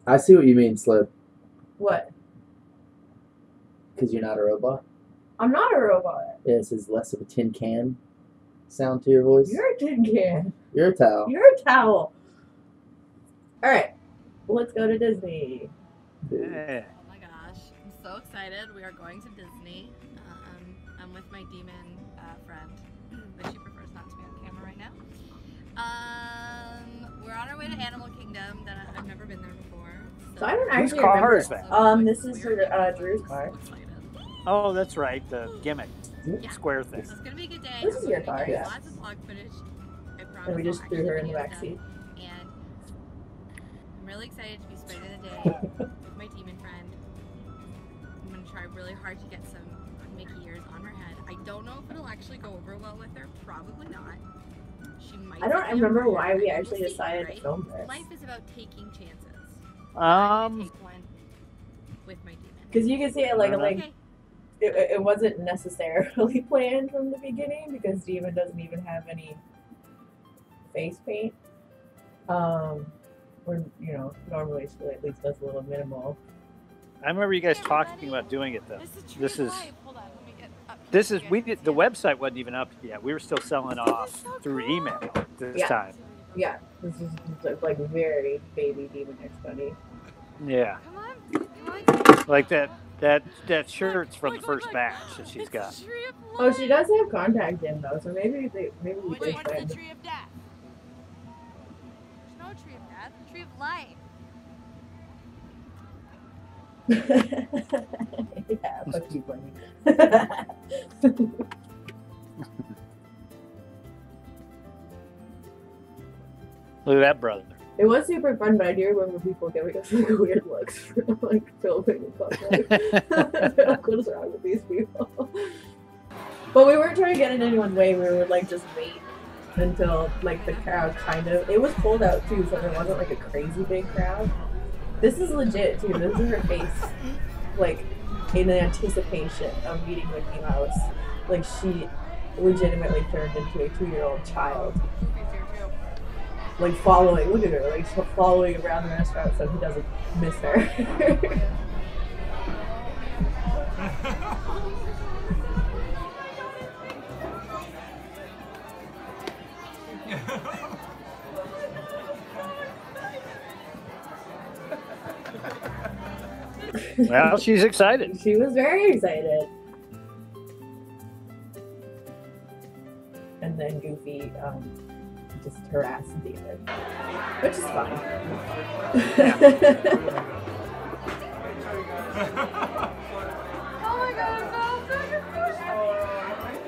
I see what you mean, Slip. What? Because you're not a robot? I'm not a robot. Yeah, this is less of a tin can sound to your voice. You're a tin can. You're a towel. You're a towel. Alright. Let's go to Disney. Yeah. Oh my gosh. I'm so excited. We are going to Disney. I'm with my demon friend, but she prefers not to be on camera right now. We're on our way to Animal Kingdom. That I've never been there before. So I don't actually car remember. is that? This is Drew's car. Oh, that's right. The gimmick. Yeah. Square thing. So it's gonna be a good day. This is your car, yeah. Lots of vlog footage. I promise. And we just I'll threw her in actually the get back it seat. done. And I'm really excited to be spending the day with my demon friend. I'm gonna try really hard to get some Mickey ears on her head. I don't know if it'll actually go over well with her. Probably not. She might. I don't remember why we We'll actually see, decided right? to film this. Life is about taking chances. I'm gonna take one with my demon. Because you can see it like Okay. it wasn't necessarily planned from the beginning because Demon doesn't even have any face paint. Or normally she at least does a little minimal. I remember you guys talking about doing it though. This is hold on, let me get up. This is we did the website wasn't even up yet. We were still selling off through email this time. Yeah, this is like very baby DemonXBunny. Yeah. Come on. Like that shirt's from the first batch that she's got. Oh, she does have contact in though, so maybe we Wait, did what's the find. tree of death? There's no tree of death. The tree of life. Yeah, fuck you, Bunny. Look at that brother. It was super fun, but I do remember people giving us like weird looks for like filming and stuff. Like, what is wrong with these people? But we weren't trying to get in anyone's way. We would like just wait until like the crowd kind of. It was cold out too, so there wasn't like a crazy big crowd. This is legit too. This is her face, like in anticipation of meeting Mickey Mouse. Like she legitimately turned into a 2-year-old child. Like following, look at her, like she's following around the restaurant so he doesn't miss her. Well, she's excited. She was very excited. And then Goofy just harassed Demon, which is fine. Oh my god, I'm so excited.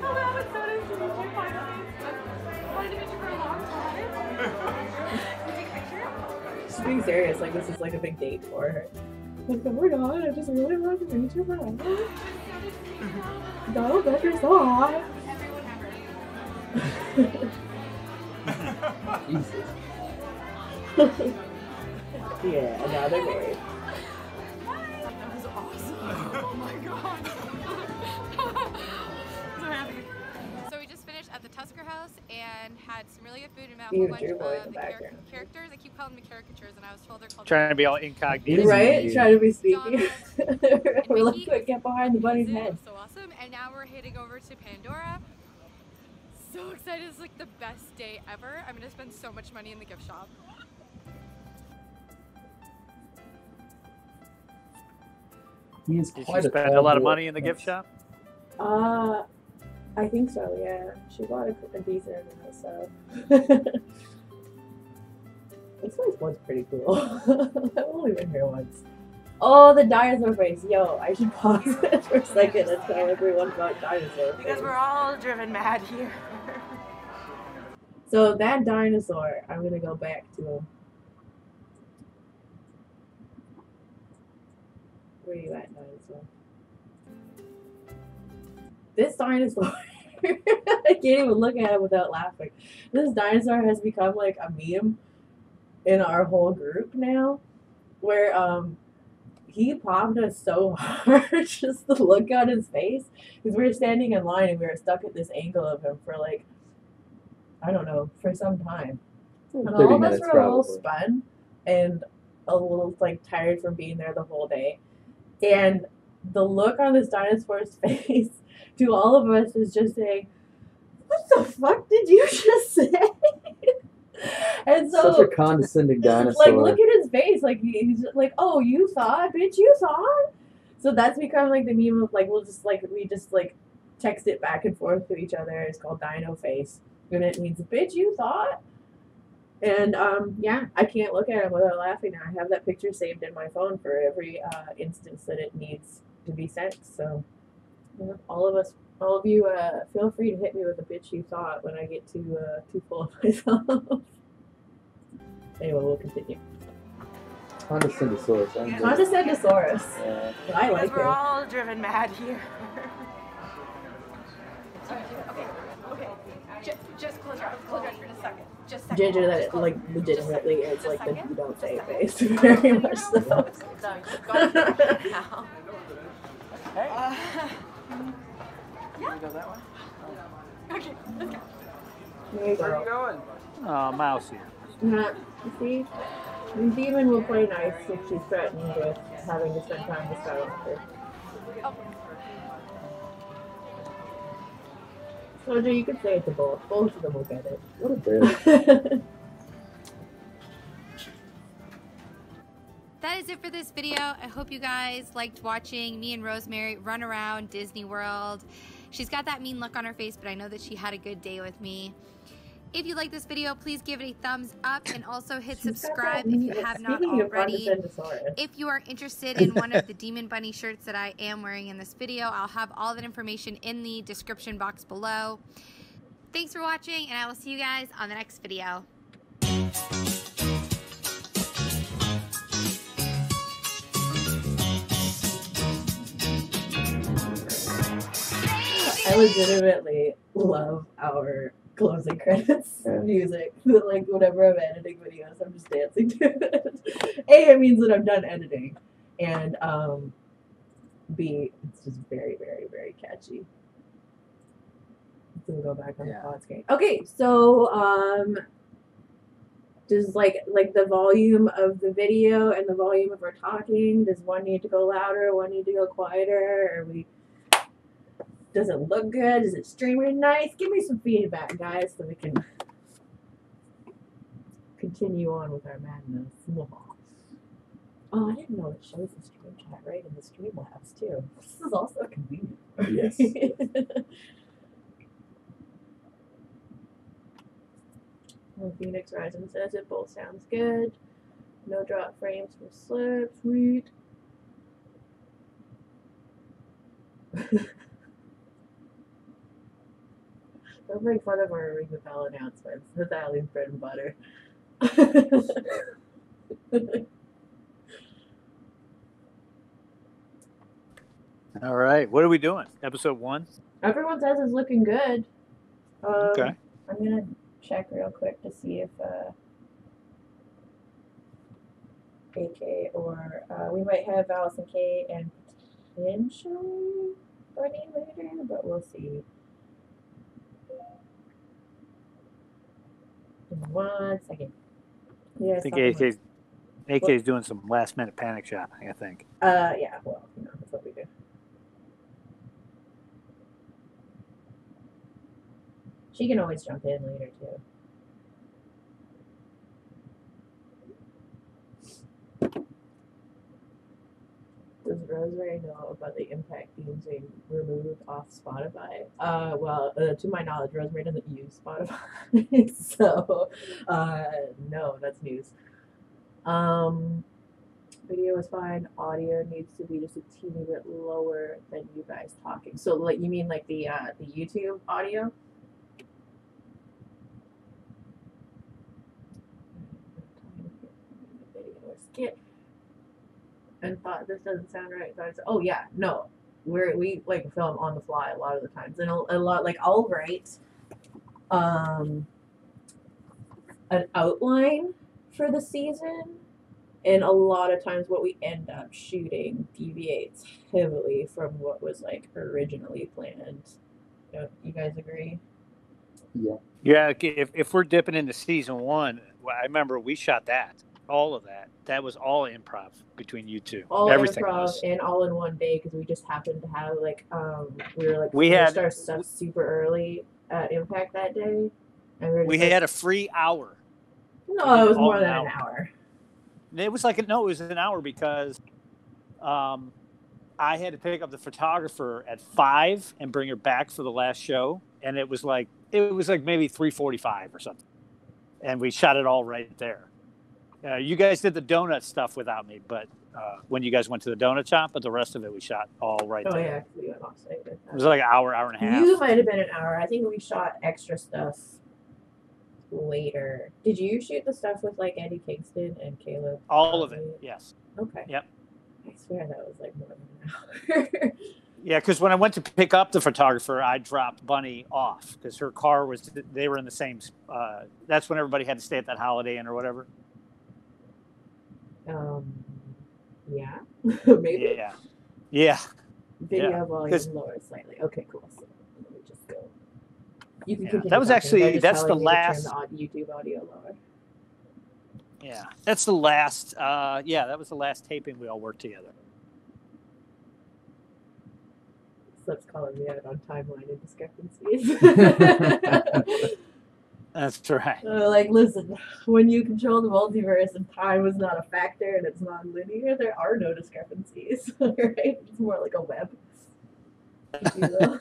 Oh, that was so nice to meet you finally. I wanted to meet you for a long time. Can you take a picture? She's being serious, like this is like a big date for her. Like, oh my god, I just really wanted to meet your friend. Doppleganger so hot. Everyone ever. Jesus. Yeah, now they're married. That was awesome. Oh my god. So happy. So we just finished at the Tusker House and had some really good food and met a whole bunch Drew Boy in of the the background. characters. I keep calling them caricatures, and I was told they're called. Trying to be all incognito. Right? Yeah. Trying to be sneaky. Donald, We're like, Mickey. quick, get behind the bunny's It head. was so awesome. And now we're heading over to Pandora. So excited. It's like the best day ever. I'm going to spend so much money in the gift shop. He is Did quite she spend a tall lot of boy. money in the gift shop? I think so, yeah. She bought a decent amount, so. This place was pretty cool. I've only been here once. Oh, the dinosaur face. Yo, I should pause it for a second and tell everyone about dinosaur face. Because we're all driven mad here. So that dinosaur, I'm gonna go back to him. Where you at, dinosaur? This dinosaur, I can't even look at it without laughing. This dinosaur has become like a meme in our whole group now, where he popped us so hard just to look at his face, because we were standing in line and we were stuck at this angle of him for like, I don't know, for some time. And 30 all of us minutes were a little probably. spun, and a little like tired from being there the whole day, and the look on this dinosaur's face to all of us is just saying, "What the fuck did you just say?" And so, such a condescending dinosaur. like, look at his face. Like, he's like, "Oh, you saw it, bitch, you saw it." So that's become like the meme of like we just text it back and forth to each other. It's called Dino Face, and it means, "Bitch, you saw it." And yeah, I can't look at him without laughing. I have that picture saved in my phone for every instance that it needs to be sent. So, yeah, all of you, feel free to hit me with a bitch you thought when I get too full of myself. Anyway, we'll continue. Condescendosaurus. Condescendosaurus. Yeah. I like Because we're it. all driven mad here. Okay. Just close your eyes. Close your eyes for just a second. Just a second. Ginger, that like legitimately is like the you don't say face. Very much so. No, you've got it now. Hey. Yeah. You go that way? Okay, let's go. There you Where are you go. going? Mouse here. Yeah, you see? The demon will play nice if she's threatened with having to spend time with Skywalker. Oh. Soldier, you could say it to both. Both of them will get it. What a bitch. That is it for this video. I hope you guys liked watching me and Rosemary run around Disney World. She's got that mean look on her face, but I know that she had a good day with me. If you like this video, please give it a thumbs up and also hit subscribe if you have not already. If you are interested in one of the Demon Bunny shirts that I am wearing in this video, I'll have all that information in the description box below. Thanks for watching, and I will see you guys on the next video. I legitimately love our closing credits music. Like, whenever I'm editing videos, I'm just dancing to it. A, it means that I'm done editing. And B, it's just very, very, very catchy. So we'll go back on the pod screen. Okay, so does like the volume of the video and the volume of our talking, does one need to go louder, one need to go quieter? Are we... Does it look good? Is it streaming nice? Give me some feedback, guys, so we can continue on with our madness. Oh, I didn't know it shows the stream chat right in the Streamlabs, too. This is also convenient. Yes. Well, Phoenix Rising says it both sounds good. No drop frames for slip. Sweet. Don't make fun of our Ring the Bell announcements. That's Allie's bread and butter. All right. What are we doing? Episode 1? Everyone says it's looking good. Okay. I'm going to check real quick to see if AK or we might have Allison K and potentially Bunny later, but we'll see. In 1 second. Yeah, I think AK's doing some last minute panic shopping, I think. Yeah, well, you know, that's what we do. She can always jump in later, too. Does Rosemary know about the impact themes being removed off Spotify? Well, to my knowledge, Rosemary doesn't use Spotify, so no, that's news. Video is fine. Audio needs to be just a teeny bit lower than you guys talking. So, like, you mean like the YouTube audio? Skip. And thought this doesn't sound right. So I said, oh yeah, no, we like film on the fly a lot of the times, and a lot like I'll write an outline for the season, and a lot of times what we end up shooting deviates heavily from what was like originally planned. You guys agree? Yeah. Yeah. If we're dipping into season 1, well, I remember we shot that all of that. That was all improv between you two. All Everything improv was. and all in one day because we just happened to have like we were like We finished had- our stuff super early at Impact that day, and we were We just like, had a free hour. no, it was all more in than an an hour. hour. It was like no, it was an hour because I had to pick up the photographer at 5 and bring her back for the last show, and it was like maybe 3:45 or something, and we shot it all right there. You guys did the donut stuff without me, but when you guys went to the donut shop, but the rest of it we shot all right Oh there. yeah, 'cause we went off site. It was like an hour and a half. You might have been an hour. I think we shot extra stuff later. Did you shoot the stuff with like Eddie Kingston and Caleb? All of it, yes. Okay. Yep. I swear that was like more than an hour. Yeah, because when I went to pick up the photographer, I dropped Bunny off because her car was. They were in the same. That's when everybody had to stay at that Holiday Inn or whatever. Yeah. Maybe. Yeah. Yeah. Video Yeah, volume 'cause- lower slightly. Okay, cool. So let me just go. You can Yeah, continue that was talking. actually- They're just that's telling the me to last- turn the YouTube audio lower. Yeah. That's the last. That was the last taping we all worked together. Slip's calling me out on timeline indiscrepancies. That's right. Like, listen, when you control the multiverse and time is not a factor and it's non-linear, there are no discrepancies, right? It's more like a web. If you will.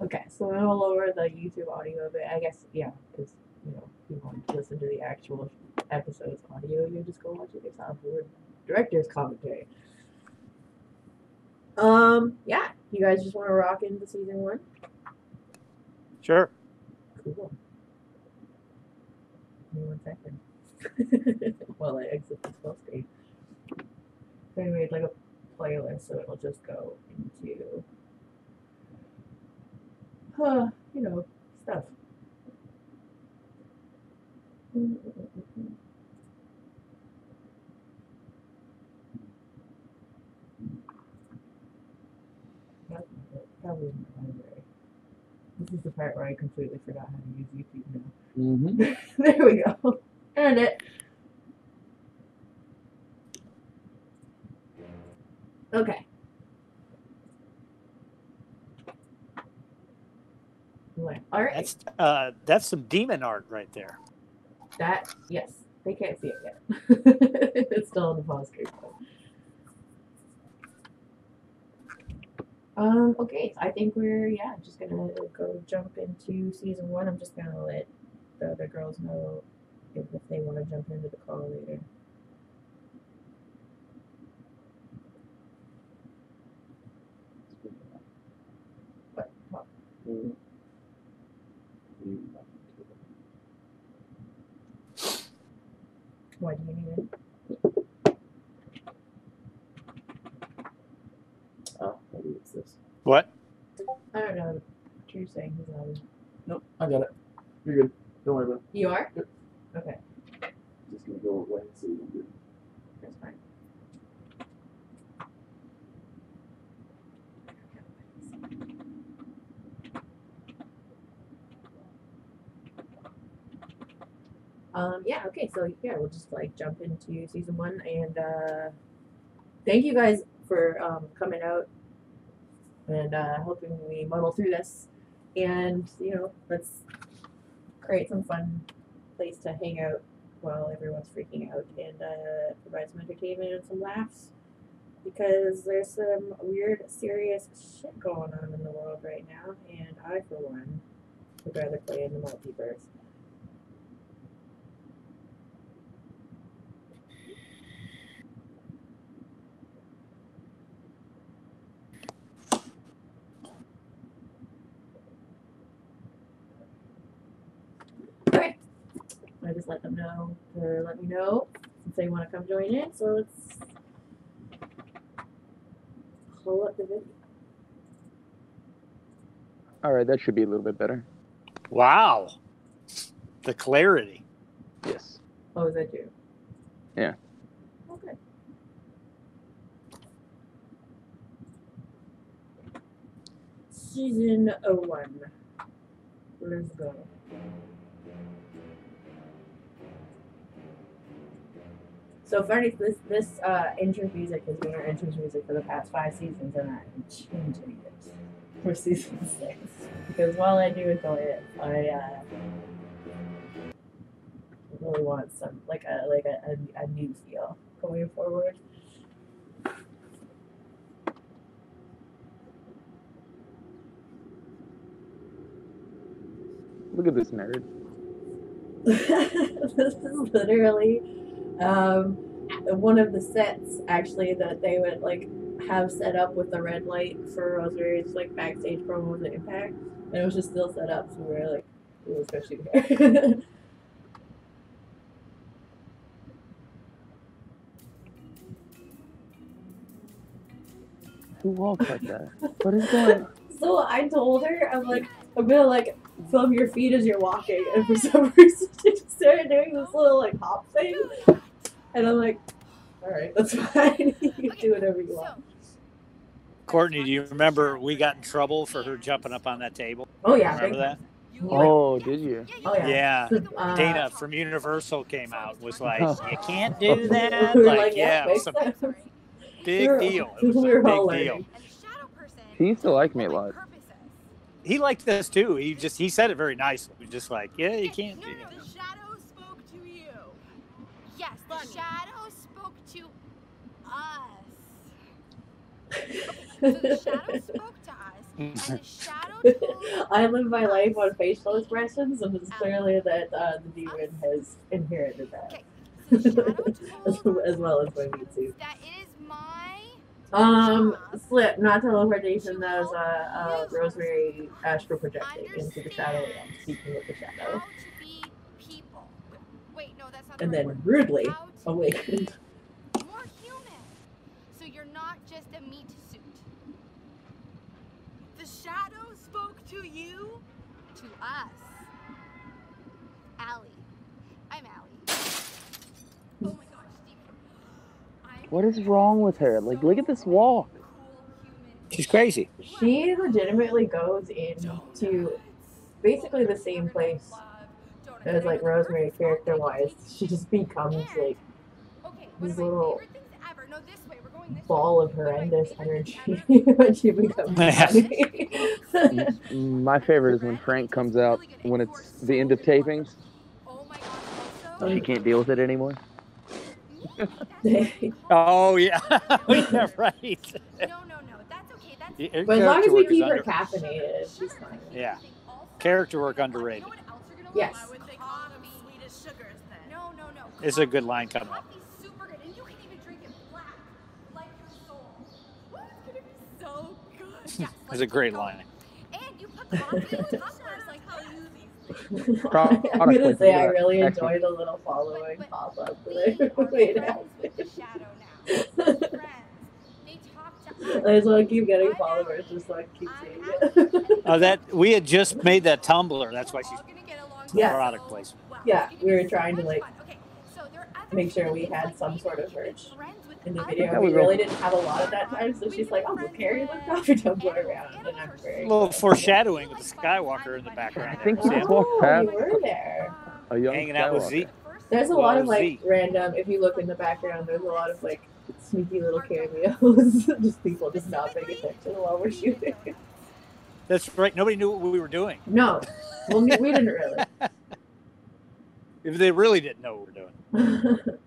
Okay, so I'll lower the YouTube audio a bit. I guess, yeah, because, you know, if you want to listen to the actual episode's audio, you just go watch it yourself. Or director's commentary. Yeah, you guys just want to rock into season 1? Sure. Cool. Give me 1 second. While I exit this full screen. So I made like a playlist, so it'll just go into, you know, stuff. Probably in my library. This is the part where I completely forgot how to use YouTube now. Mm-hmm. There we go. Earned it. Okay. All right. That's some demon art right there. That, yes. They can't see it yet. It's still on the pause screen. Okay, so I think we're, just gonna go jump into season 1. I'm just gonna let the other girls know if they want to jump into the call later. What? Why do you need it? Oh, maybe it's this. What? I don't know what you're saying. He's not in. Nope, I got it. You're good. Don't worry about it. You are? Yep. Okay, Just gonna go away so you don't get that's fine. Okay, so we'll just like jump into season 1 and thank you guys for coming out and helping me muddle through this, and let's create some fun place to hang out while everyone's freaking out and provide some entertainment and some laughs, because there's some weird, serious shit going on in the world right now, and I, for one, would rather play in the multiverse. Okay. I just let them know to let me know if they want to come join in, so let's pull up the video. All right, that should be a little bit better. Wow. The clarity. Yes. Oh, is that you? Yeah. Okay. Season 1. Let's go. So funny, this intro music has been our intro music for the past 5 seasons, and I'm changing it for season 6 because while I do enjoy it, I really want some like a new feel going forward. Look at this nerd. This is literally one of the sets actually that they would like have set up with the red light for Rosemary's like backstage promo with the Impact, and it was just still set up, so we were like, let's go shoot here. Who walks like that? What is going on? So I told her, I'm gonna like film your feet as you're walking, and for some reason she just started doing this little like hop thing, and I'm like, all right, that's fine. You can do whatever you want. Courtney, do you remember we got in trouble for her jumping up on that table? Oh yeah, Remember that? Oh, did you? Oh yeah. Yeah. Dana from Universal came out, was like, you can't do that. We were Like, yeah, it was a big deal. It was a big deal. He used to like me a lot. He liked this too. He said it very nicely. He was just like, yeah, you can't do it. The shadow spoke to you. Yes, the shadow spoke to us. So the shadow spoke to us, and the shadow told I live my life on facial expressions, and it's clearly that the demon has inherited that. Okay, so the shadow told as well as my meat suit. that it is my Slip, not teleportation, that was Rosemary astral projecting into the shadow and speaking with the shadow. how to be people. Wait, no, that's not And the right then word. rudely How to awakened. be more human. So you're not just a meat suit. The shadow spoke to you, to us. Allie. I'm Allie. Oh my gosh, Steve. What is wrong with her? Like, look at this walk. She's crazy. She legitimately goes into basically the same place as like Rosemary character wise. She just becomes like this little ball of horrendous energy when she becomes funny. My favorite is when Frank comes out when it's the end of tapings. She can't deal with it anymore. Oh, yeah. Yeah, right. No, that's okay. That's But as long as we keep her Under- caffeinated, she's fine. Yeah. Character work underrated. Yes. No. It's a good line coming up. Coffee's super good, and you can even drink it black, like your soul. Ooh, it's gonna be so good. Yes, It's a great line. And you put coffee in tumblers, like how you Product I'm gonna placement, say I yeah. really Excellent. enjoy the little following pop up we that are I made friends happen. with the shadow now. Friends. They talk to us. I just want to keep getting followers, just so I can keep seeing it. Oh, that we had just made that Tumblr. That's why she's All gonna get along Yeah. product placement. well. Yeah, It's we gonna were be trying to so like much fun. Okay, so there are other make sure people we who had like some me sort that of can be merch friends with in the other video. Yeah, We we really will. didn't have a lot of that time, so she's like, "Oh, we'll carry the coffee tumbler around," and I'm very A little foreshadowing with the Skywalker in the background. I think there. we See just him walked past you were there. a young hanging out with Z. Skywalker. There's a lot of like Z. random. If you look in the background, there's a lot of like sneaky little cameos. Just people just not paying attention while we're shooting. That's right. Nobody knew what we were doing. No, well, we didn't really. If they really didn't know what we were doing.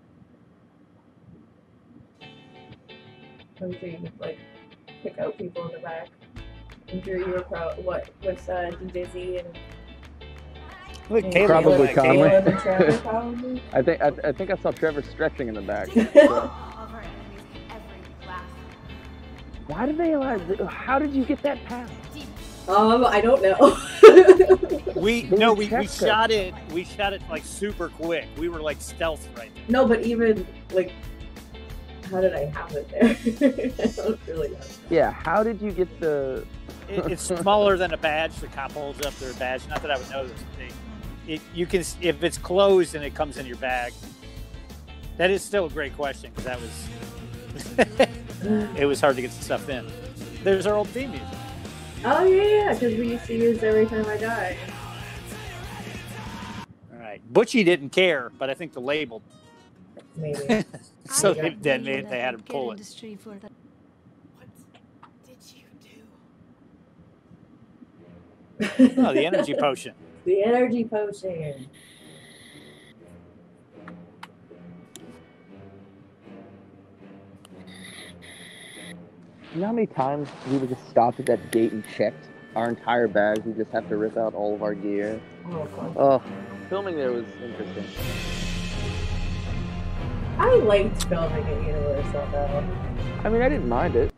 I'm sure you could like pick out people in the back. I'm sure you were with DJ Z and Look, and Caleb, Probably look at Conway. Caleb. Caleb and Trevor probably. I think I saw Trevor stretching in the back. All of our enemies, every last Why did they allow? How did you get that pass? I don't know. We Who no, was we Cheska? shot it. We shot it like super quick. We were like stealth right there. No, but even like, how did I have it there? I don't really know. Yeah, how did you get the? It's smaller than a badge. The cop holds up their badge. Not that I would know this. You can, if it's closed and it comes in your bag. That is still a great question because that was it was hard to get the stuff in. There's our old theme music. Oh yeah, because we used to use every time I die. Right. Butchie didn't care, but I think the label. Maybe. So I they had him pull it. What did you do? Oh, the energy potion. The energy potion. You know how many times we would just stop at that gate and checked our entire bags? We just have to rip out all of our gear. Oh, fun. Oh, filming there was interesting. I liked filming at Universal though. I mean, I didn't mind it.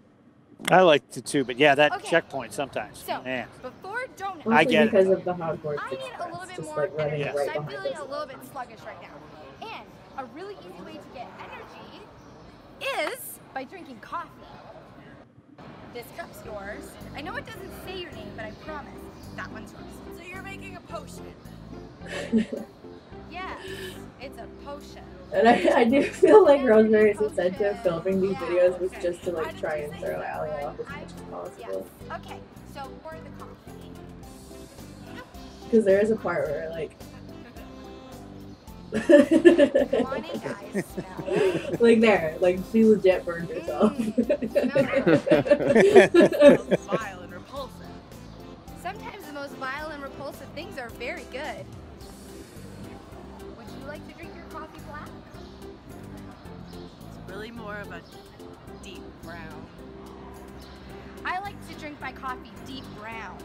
I liked it too, but yeah, that Okay. checkpoint sometimes. So, Man. before donut, I Mostly get it. because of the Hogwarts I need a little Express, bit just more like running energy. right because I'm behind feeling us. a little bit sluggish right now. And a really easy way to get energy is by drinking coffee. This cup's yours. I know it doesn't say your name, but I promise that one's yours. So you're making a potion. Yes, it's a potion. And I do feel like Rosemary's incentive of filming these videos was just to like try and throw Allie off as much as possible. Yes. Okay, so pour the coffee. Because there is a part where like Come on in, guys. Smell. like there, like she legit burned herself. Vile and repulsive. Sometimes the most vile and repulsive things are very good. Would you like to drink your coffee black? It's really more of a deep brown. I like to drink my coffee deep brown.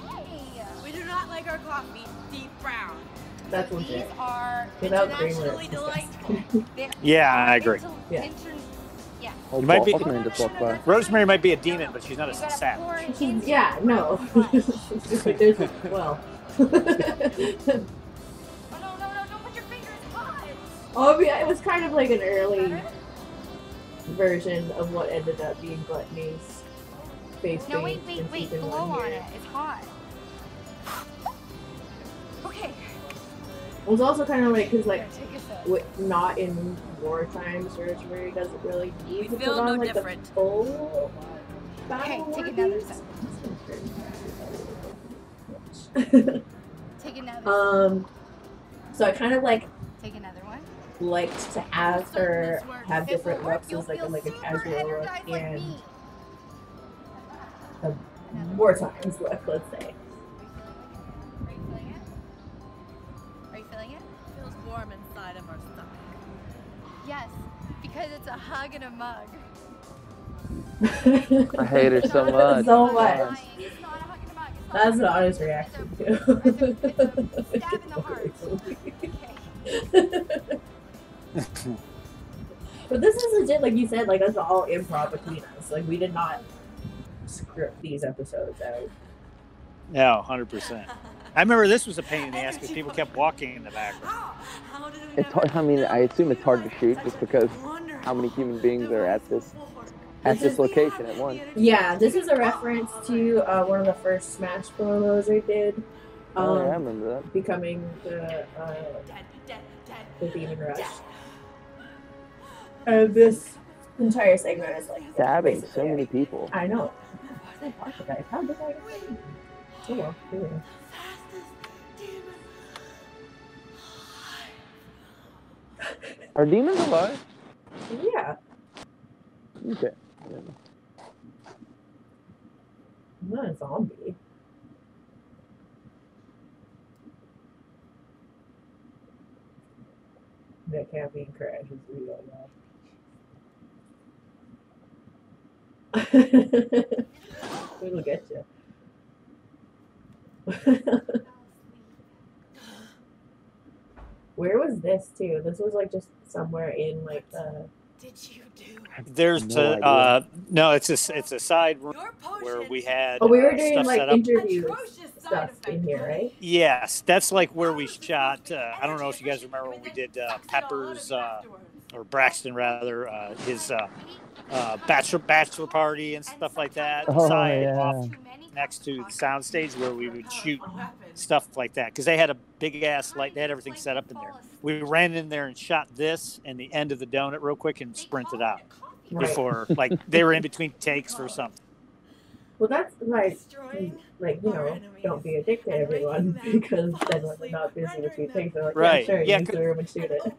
Hey! We do not like our coffee deep brown. That's These legit. are Without creamer, Internationally it's delightful. they're- Yeah, I agree. Yeah. Yeah. Oh, You might be- Faulkner just walked by. Rosemary might be a demon, but she's not a You gotta sap. pour it She's, into yeah, no. There's well. Oh no, don't put your fingers hot. Oh yeah, it was kind of like an early version of what ended up being Gluttony's face No, wait, paint in wait, season blow one on here. it. It's hot. Okay. It was also kind of like, because like, Here, take a sip. not in war times, Rosemary doesn't really need to feel put on no like different. the full Okay, battle take war another boots. sip. Take another. So I kind of like Take another one. liked to have her have It different will work. looks You'll as like feel a super casual look energized like and me. a war times look, let's say. Are you feeling it? Are you feeling it? Feels warm inside of our stomach. Yes, because it's a hug and a mug. I hate her so much. So much. It's not a hug and a mug. It's not That's a an hug. honest reaction too. It's a stab in the heart. Okay. But this is legit, like you said, like that's all improv between us. Like we did not script these episodes out. No, 100%. I remember this was a pain in the ass because people kept walking in the background. How did we It's hard, I mean, I assume it's hard to shoot just because how many human beings are at this location at once. Yeah, this is a reference to one of the first Smash promos I did. Oh, yeah, I remember that. Becoming Dead, dead. the Demon Rush. This entire segment is like Stabbing so basically- many people. I know. How did I? Oh well. Anyway. Are demons alive? Yeah, Okay. I'm not a zombie. That caffeine crash is real, y'all. It'll get you. Where was this too? This was like just somewhere in like the. Did you do? There's No idea. no, it's a side room Your potion. where we had Oh, we were doing stuff like set up. interviews Atrocious side stuff in effect. here, right? Yes, that's like where we shot. I don't know if you guys remember when we did Pepper's or Braxton rather his bachelor party and stuff like that. Oh, Side yeah. off next to the soundstage where we would shoot stuff like that because they had a big ass light. They had everything set up in there. We ran in there and shot this and the end of the donut real quick and sprinted out Right. before like they were in between takes for something. Well, that's why, Destroying like, you our know, enemies don't be a dick to and everyone, making them because fall then when they're asleep, not busy with sweet rendering things, they're like, Right. yeah, sure, Yeah, you into the room and shoot and it. open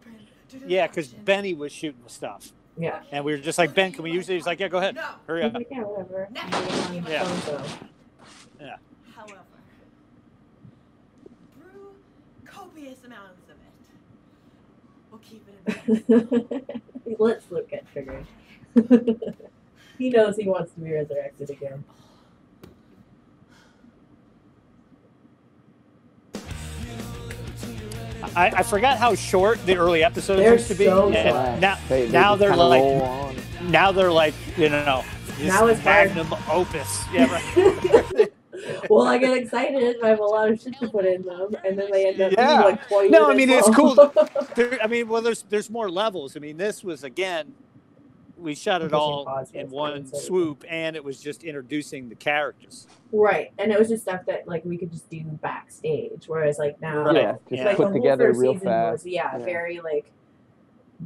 to Yeah, because destruction. Benny was shooting the stuff. Yeah. And we were just like, Ben, can we use it? He's like, yeah, go ahead. No. Hurry He's up. like, yeah, whatever. Next. I'm waiting on Yeah. so-and-so. Yeah. However, brew copious amounts of it. We'll keep it in mind. Let's look at triggered. He knows he wants to be resurrected again. I forgot how short the early episodes They're used to be. so and short. now, They now just they're kinda like, roll on. now they're like, you know, just Now it's hard. magnum opus. Yeah, right. Well, I get excited. I have a lot of shit to put in them, and then they end up being Yeah. like 20 No, I minutes mean, it's long. cool. There's more levels. I mean, this was, again, we shot it Pushing all pause in was one instead of- swoop, and it was just introducing the characters. Right, and it was just stuff that like we could just do backstage, whereas like now, Right. Yeah, just Yeah. like put the whole together first real season fast. was Yeah. very like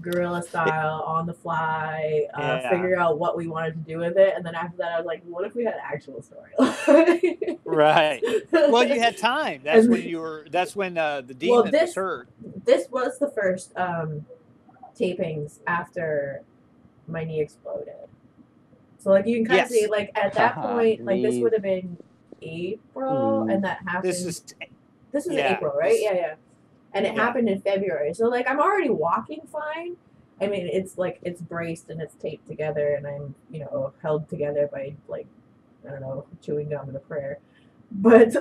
guerrilla style, on the fly, Yeah. figure out what we wanted to do with it, and then after that I was like, what if we had actual storyline? Right. Well, you had time. That's And- when you were. That's when the demon was hurt. This was the first tapings after my knee exploded. So like you can kind Yes. of see like at that point, like this Knee. would have been April, and that happened. This is This was Yeah, in April, right? this- Yeah. And it Yeah. happened in February. So like I'm already walking fine. I mean, it's like it's braced and it's taped together, and I'm, you know, held together by like, I don't know, chewing gum and a prayer. But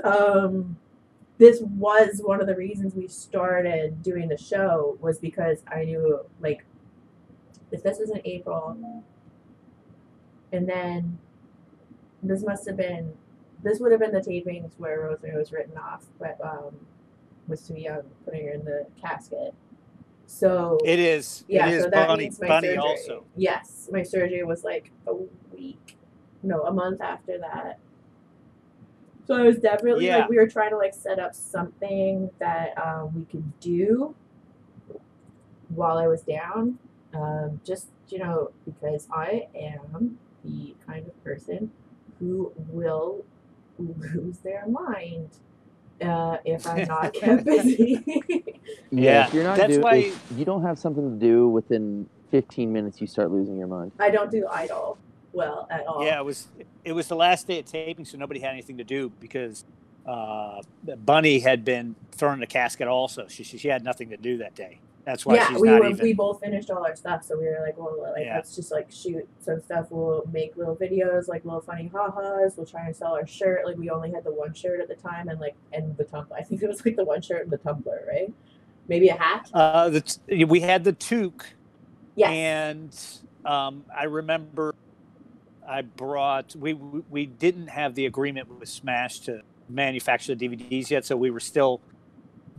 this was one of the reasons we started doing the show, was because I knew like if this was in April, and then this would have been the tapings where Rosemary was written off, but was too young, putting her in the casket. So it is. yeah, it is so that Bunny. means my Bunny surgery. also. Yes, my surgery was like a month after that. So I was definitely Yeah. like, we were trying to like set up something that we could do while I was down. Just, you know, because I am the kind of person who will lose their mind if I'm not kept busy. Yeah, if you're not that's why- if you don't have something to do within 15 minutes, you start losing your mind. I don't do idle well at all. Yeah, it was the last day of taping, so nobody had anything to do because Bunny had been thrown in the casket also. She had nothing to do that day. That's why she's not even. We both finished all our stuff, so we were like, well, like Yeah. let's just like shoot some stuff. We'll make little videos, like little funny ha-has. We'll try and sell our shirt. Like we only had the one shirt at the time, and the tumbler. I think it was like the one shirt and the tumbler, right? Maybe a hat. We had the toque, Yes. and I remember I brought. We didn't have the agreement with Smash to manufacture the DVDs yet, so we were still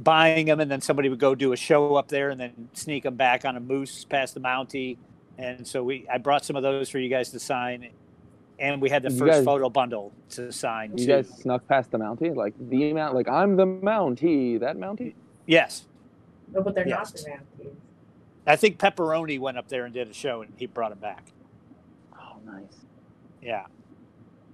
buying them, and then somebody would go do a show up there and then sneak them back on a moose past the Mountie. And so I brought some of those for you guys to sign, and we had the You first guys- photo bundle to sign You too. guys snuck past the Mountie, like the Mount, like I'm the Mountie. That Mountie. Yes, No, but they're Yes. not the Mounties. I think Pepperoni went up there and did a show, and he brought them back. Oh, nice. Yeah,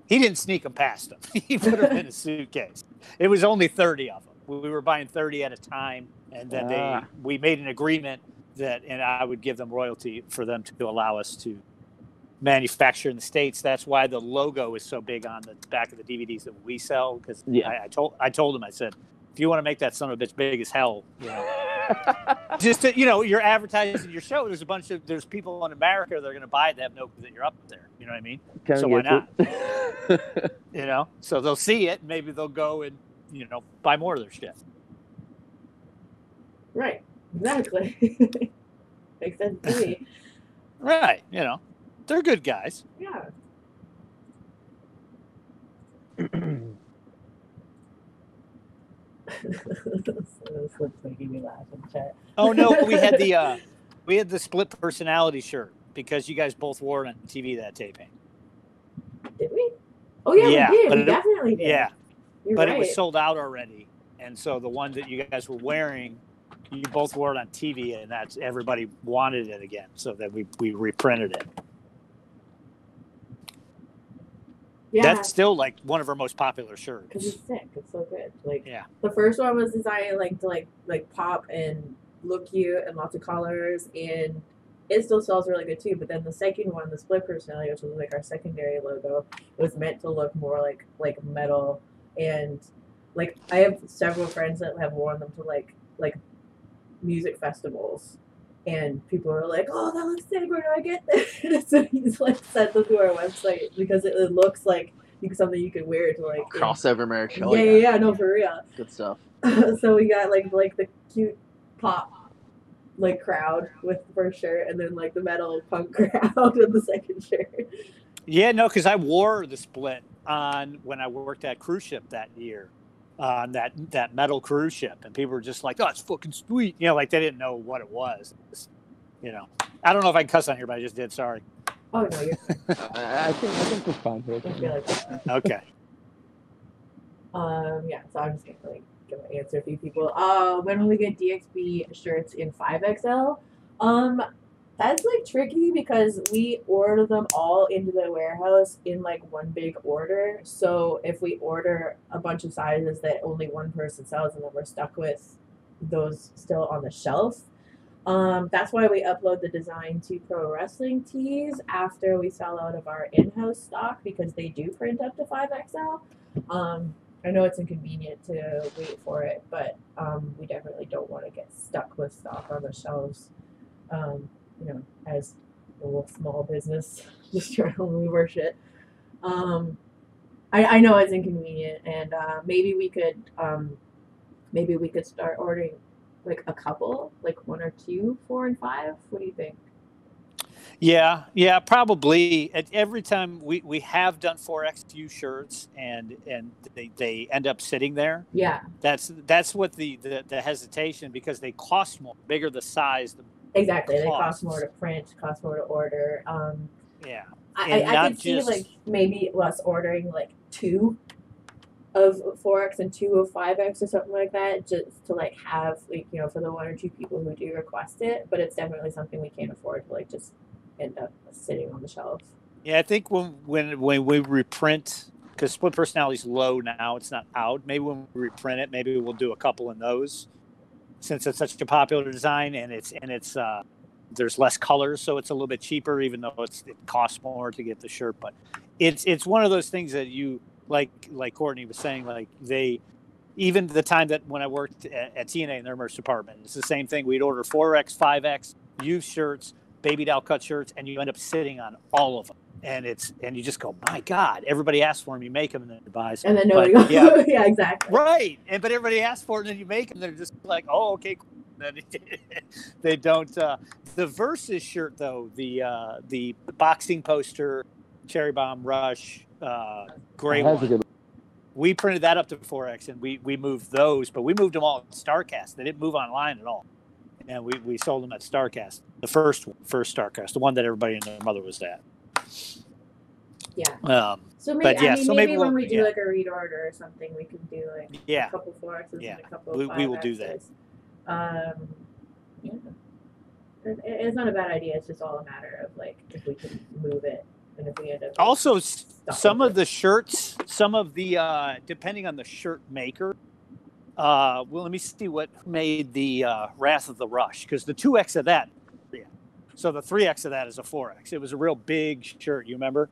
he didn't sneak them past him. He put them in a suitcase. It was only 30 of them. We were buying 30 at a time, and then we made an agreement and I would give them royalty for them to allow us to manufacture in the States. That's why the logo is so big on the back of the DVDs that we sell. Because I told him, I said, if you want to make that son of a bitch big as hell, you know, just to, you know, you're advertising your show. There's people in America that are going to buy it. They have no clue that you're up there. You know what I mean? Kinda So why gets not? it. You know, so they'll see it. Maybe they'll go and, you know, buy more of their shit. Right. Exactly. Makes sense to me. Right. You know, they're good guys. Yeah. This looks making me laugh in chat. Oh no, we had the split personality shirt because you guys both wore it on TV that taping. Did we? Oh yeah, Yeah, we did. but We it- definitely did. Yeah, You're but right. it was sold out already, and so the one that you guys were wearing, you both wore it on TV, and that's everybody wanted it again, so that we reprinted it. Yeah. That's still like one of our most popular shirts. Because it's sick. It's so good. Like, Yeah. the first one was designed like to like pop and look cute and lots of colors, and it still sells really good too. But then the second one, the split personality, which was like our secondary logo, was meant to look more like metal. And like I have several friends that have worn them to like music festivals, and people are like, "Oh, that looks sick. Where do I get this?" So he's like sent them to our website because it looks like something you could wear to like Crossover merch. Oh, yeah, no, for real. Good stuff. So we got like the cute pop like crowd with the first shirt, and then like the metal punk crowd with the second shirt. Yeah, no, because I wore the split on when I worked at cruise ship that year, on that metal cruise ship, and people were just like, "Oh, it's fucking sweet," you know, like they didn't know what it was. You know, I don't know if I can cuss on here, but I just did. Sorry. Oh no, you're fine. I think it's fine. Don't feel like that. Okay. Yeah, so I'm just gonna like give an answer a few people. When will we get DXB shirts in 5XL? That's like tricky because we order them all into the warehouse in like one big order. So if we order a bunch of sizes that only one person sells, and then we're stuck with those still on the shelf. That's why we upload the design to Pro Wrestling Tees after we sell out of our in-house stock, because they do print up to 5XL. I know it's inconvenient to wait for it, but we definitely don't want to get stuck with stock on the shelves. You know, as a little small business, just trying to move our shit. I know it's inconvenient, and maybe we could start ordering like a couple, like 1 or 2, 4 and 5. What do you think? Yeah, probably. Every time we have done 4XU shirts, and they end up sitting there. Yeah, that's what the hesitation, because they cost more. Bigger the size, the exactly. They cost more to print, cost more to order. Yeah, I could see like maybe us ordering like 2 of 4X and 2 of 5X or something like that, just to like have, like, you know, for the 1 or 2 people who do request it. But it's definitely something we can't afford to like just end up sitting on the shelf. Yeah, I think when we reprint, because split personality is low now, it's not out. Maybe when we reprint it, maybe we'll do a couple in those, since it's such a popular design, and it's there's less colors, so it's a little bit cheaper, even though it costs more to get the shirt. But it's one of those things that you like Courtney was saying, like even the time that when I worked at TNA in their merch department, it's the same thing. We'd order 4X, 5X, used shirts, baby doll cut shirts, and you end up sitting on all of them. And you just go, my God, everybody asks for them, you make them, and then you buy some. And then nobody goes, yeah, yeah, exactly. Right. But everybody asks for it, and then you make them, they're just like, oh, okay, cool. They don't. The Versus shirt, though, the boxing poster, Cherry Bomb Rush, gray one. We printed that up to 4X, and we moved those, but we moved them all at StarCast. They didn't move online at all, and we sold them at StarCast. The first StarCast, the one that everybody and their mother was at. Yeah. So maybe, maybe when we do like a read order or something, we can do like a couple 4Xs and a couple 5Xs. We will do that. Yeah. It's not a bad idea. It's just all a matter of like if we can move it, and if we end up also some of the shirts, some of the depending on the shirt maker. Well, let me see what made the Wrath of the Rush, because the 2X of that, so the 3X of that is a 4X. It was a real big shirt. You remember?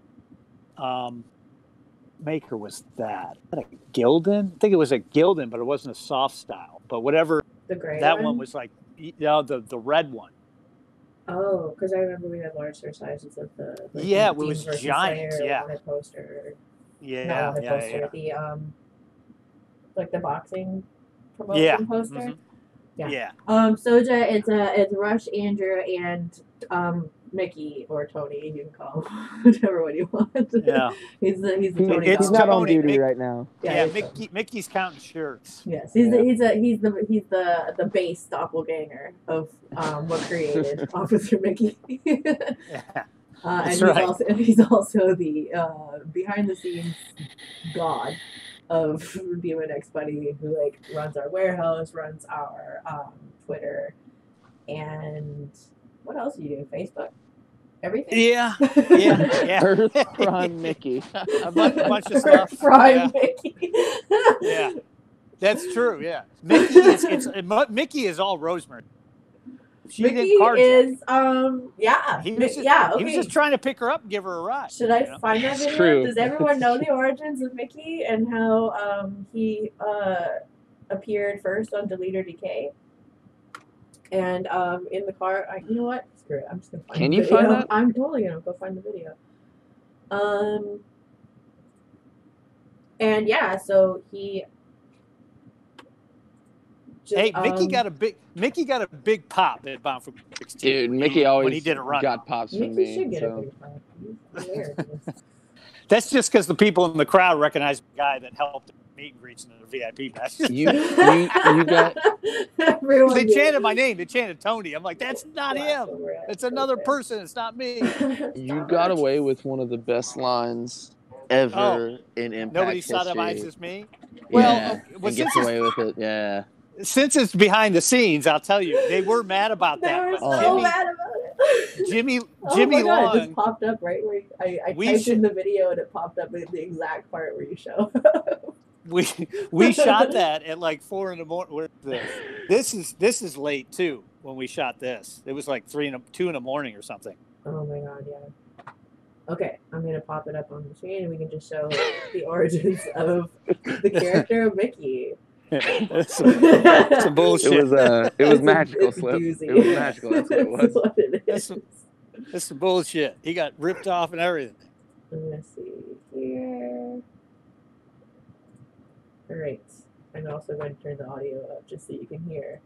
Maker was that a Gildan? I think it was a Gildan, but it wasn't a soft style. But whatever. The gray that one was like, the red one. Oh, because I remember we had larger sizes of the. Like, yeah, it was giant. Yeah. Poster. Yeah. Poster. The like the boxing promotion poster. Mm-hmm. Yeah. Soja, it's Rush, Andrew, and Mickey or Tony. You can call him whichever one you want. Yeah. he's the Tony. He's not on duty right now. Yeah, Mickey's counting shirts. Yes, he's the base doppelganger of what created Officer Mickey. And he's also the behind the scenes god of DemonXBunny, who like runs our warehouse, runs our Twitter, and what else do you do? Facebook, Everything. Yeah. Earth Prime Mickey. a bunch of stuff. Prime Mickey. Yeah, that's true. Yeah, Mickey is all Rosemary. She Mickey didn't carjack. is He was just, yeah. Okay. He was just trying to pick her up and give her a ride. Should I find that It's video? true. Does everyone know the origins of Mickey and how he appeared first on Delete or Decay? And in the car, you know what? Screw it. I'm just gonna find. Can the you video. find that? I'm totally gonna go find the video. And yeah, so he. Just, Hey, Mickey got a big pop at Bound for 16. Dude, Mickey always when he did a run. got pops from Mickey me. should get a So. big pop. He's hilarious. That's just because the people in the crowd recognize the guy that helped meet and greets in the VIP match. You got Everyone They knew. chanted my name. They chanted Tony. I'm like, that's not him. It's another person. It's not me. you got away with one of the best lines ever in Impact Nobody history. sodomizes me. Yeah, Well, and gets away with it. Yeah. Since it's behind the scenes, I'll tell you, they were mad about They that. were but so mad about it. Jimmy Oh my God, it Long. just popped up right where I We typed should- in the video and it popped up in the exact part where you show. We shot that at like 4 a.m. This is late too when we shot this. It was like 2 in the morning or something. Oh my God, yeah. Okay, I'm gonna pop it up on the screen and we can just show the origins of the character of Mickey. That's some bullshit. It was It's magical, it's Flip. doozy. It was magical. That's what it was. That's what it That's is. That's some bullshit. He got ripped off and everything. I'm gonna see here. All right, I'm also going to turn the audio up just so you can hear.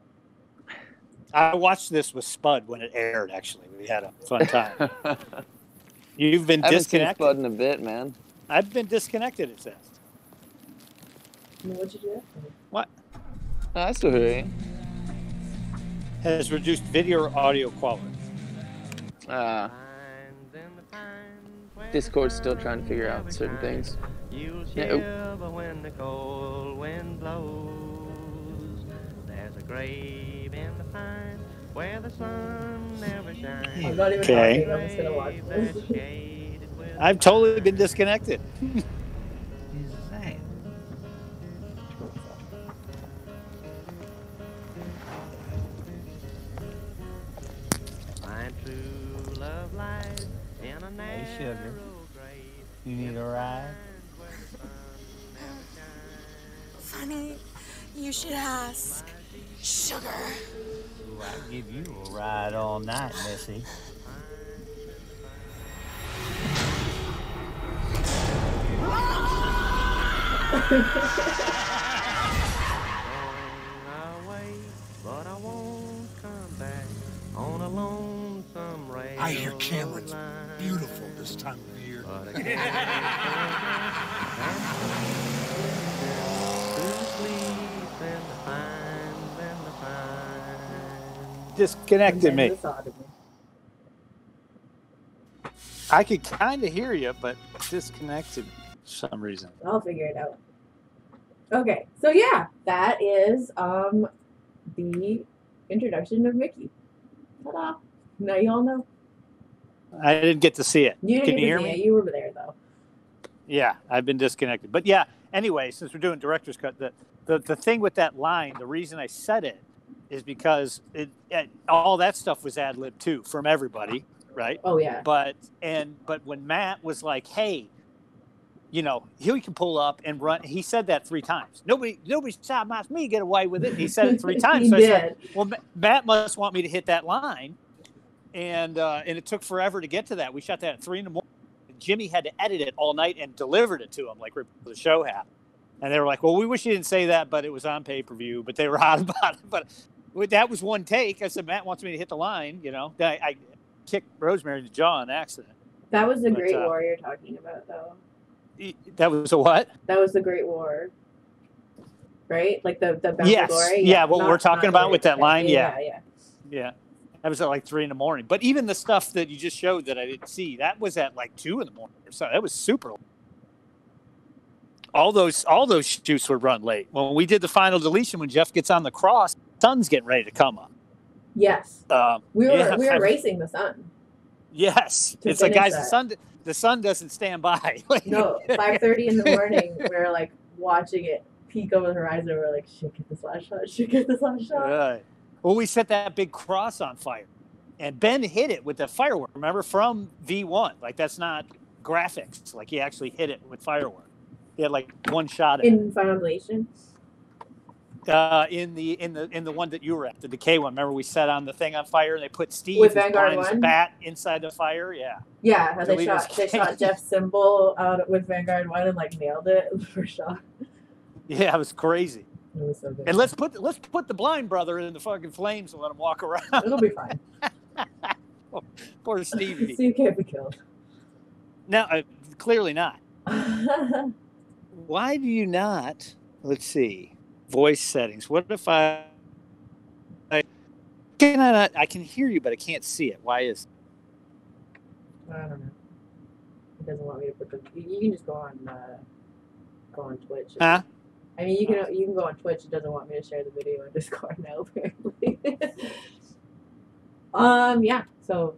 I watched this with Spud when it aired. Actually, we had a fun time. You've been I haven't seen disconnected. Spud in a bit, man. I've been disconnected. It says. What'd you do? I still hear you. Has reduced video or audio quality. Discord's still trying to figure out certain things. You'll Yeah, oh. shiver when the cold wind blows. There's a grave in the pine where the sun never shines. I'm not even Okay. talking. I'm just gonna watch this. That's shaded with I've totally been disconnected. my true love lies in a narrow sugar. grave. You need a ride? Where the sun never shines. Funny, you should ask. Sugar. Ooh, I'll give you a ride all night, Missy. Going away, but I won't come back on a lonesome rail. I hear Cameron's line. beautiful this time of year. But I can't to sleep in the pines and the pines. Disconnected me. This audio. I could kind of hear you, but disconnected for some reason. I'll figure it out. Okay, so yeah, that is the introduction of Mickey. Ta-da! Now you all know. I didn't get to see it. You didn't Can get you to hear see me? it. You were there though. Yeah, I've been disconnected. But yeah, anyway, since we're doing director's cut, the thing with that line, the reason I said it is because all that stuff was ad lib too from everybody, right? Oh yeah. But when Matt was like, "Hey, you know, he can pull up and run," he said that 3 times. Nobody shot me get away with it. He said it 3 times. He So I said, did. well, Matt must want me to hit that line, and it took forever to get to that. We shot that at 3 a.m. Jimmy had to edit it all night and delivered it to him like the show had. And they were like, "Well, we wish you didn't say that, but it was on pay-per-view." But they were hot about it. But that was one take. I said, Matt wants me to hit the line. You know, I kicked Rosemary in the jaw on accident. That was the But, Great War you're talking about, though. That was a what? That was the Great War, right? Like the Battle Yes. Glory? Yeah, what not- we're talking not about Great. with that Okay. line, Yeah. Yeah. That was at like 3 a.m. But even the stuff that you just showed that I didn't see, that was at like 2 a.m. or so. That was super late. All those shoots were run late. When we did the final deletion, when Jeff gets on the cross, sun's getting ready to come up. Yes. We were Yeah. racing the sun. Yes, To it's like, finish guys, that. the sun doesn't stand by. No, 5:30 in the morning. We're like watching it peek over the horizon. We're like, should get this last shot. Should get this last shot. Right. Well, we set that big cross on fire, and Ben hit it with the firework. Remember, from V1, like that's not graphics. Like he actually hit it with firework. He had like one shot at it. In Final Blazation. In the one that you were at, the Decay one. Remember, we set on the thing on fire, and they put Steve With Vanguard behind his 1? bat inside the fire. Yeah. Yeah, and they Deleted shot his Jeff's symbol out with Vanguard 1 and like nailed it the first shot. Yeah, it was crazy. It was so good. And let's put the blind brother in the fucking flames and let him walk around. It'll be fine. Poor Stevie. Steve can't be killed. No, clearly not. Why do you not? Let's see. Voice settings. What if I can I not? I can hear you, but I can't see it. Why is? I don't know. It doesn't want me to put the. You can just go on Twitch. Huh? I mean, you can go on Twitch. It doesn't want me to share the video on Discord now, apparently. Yeah. So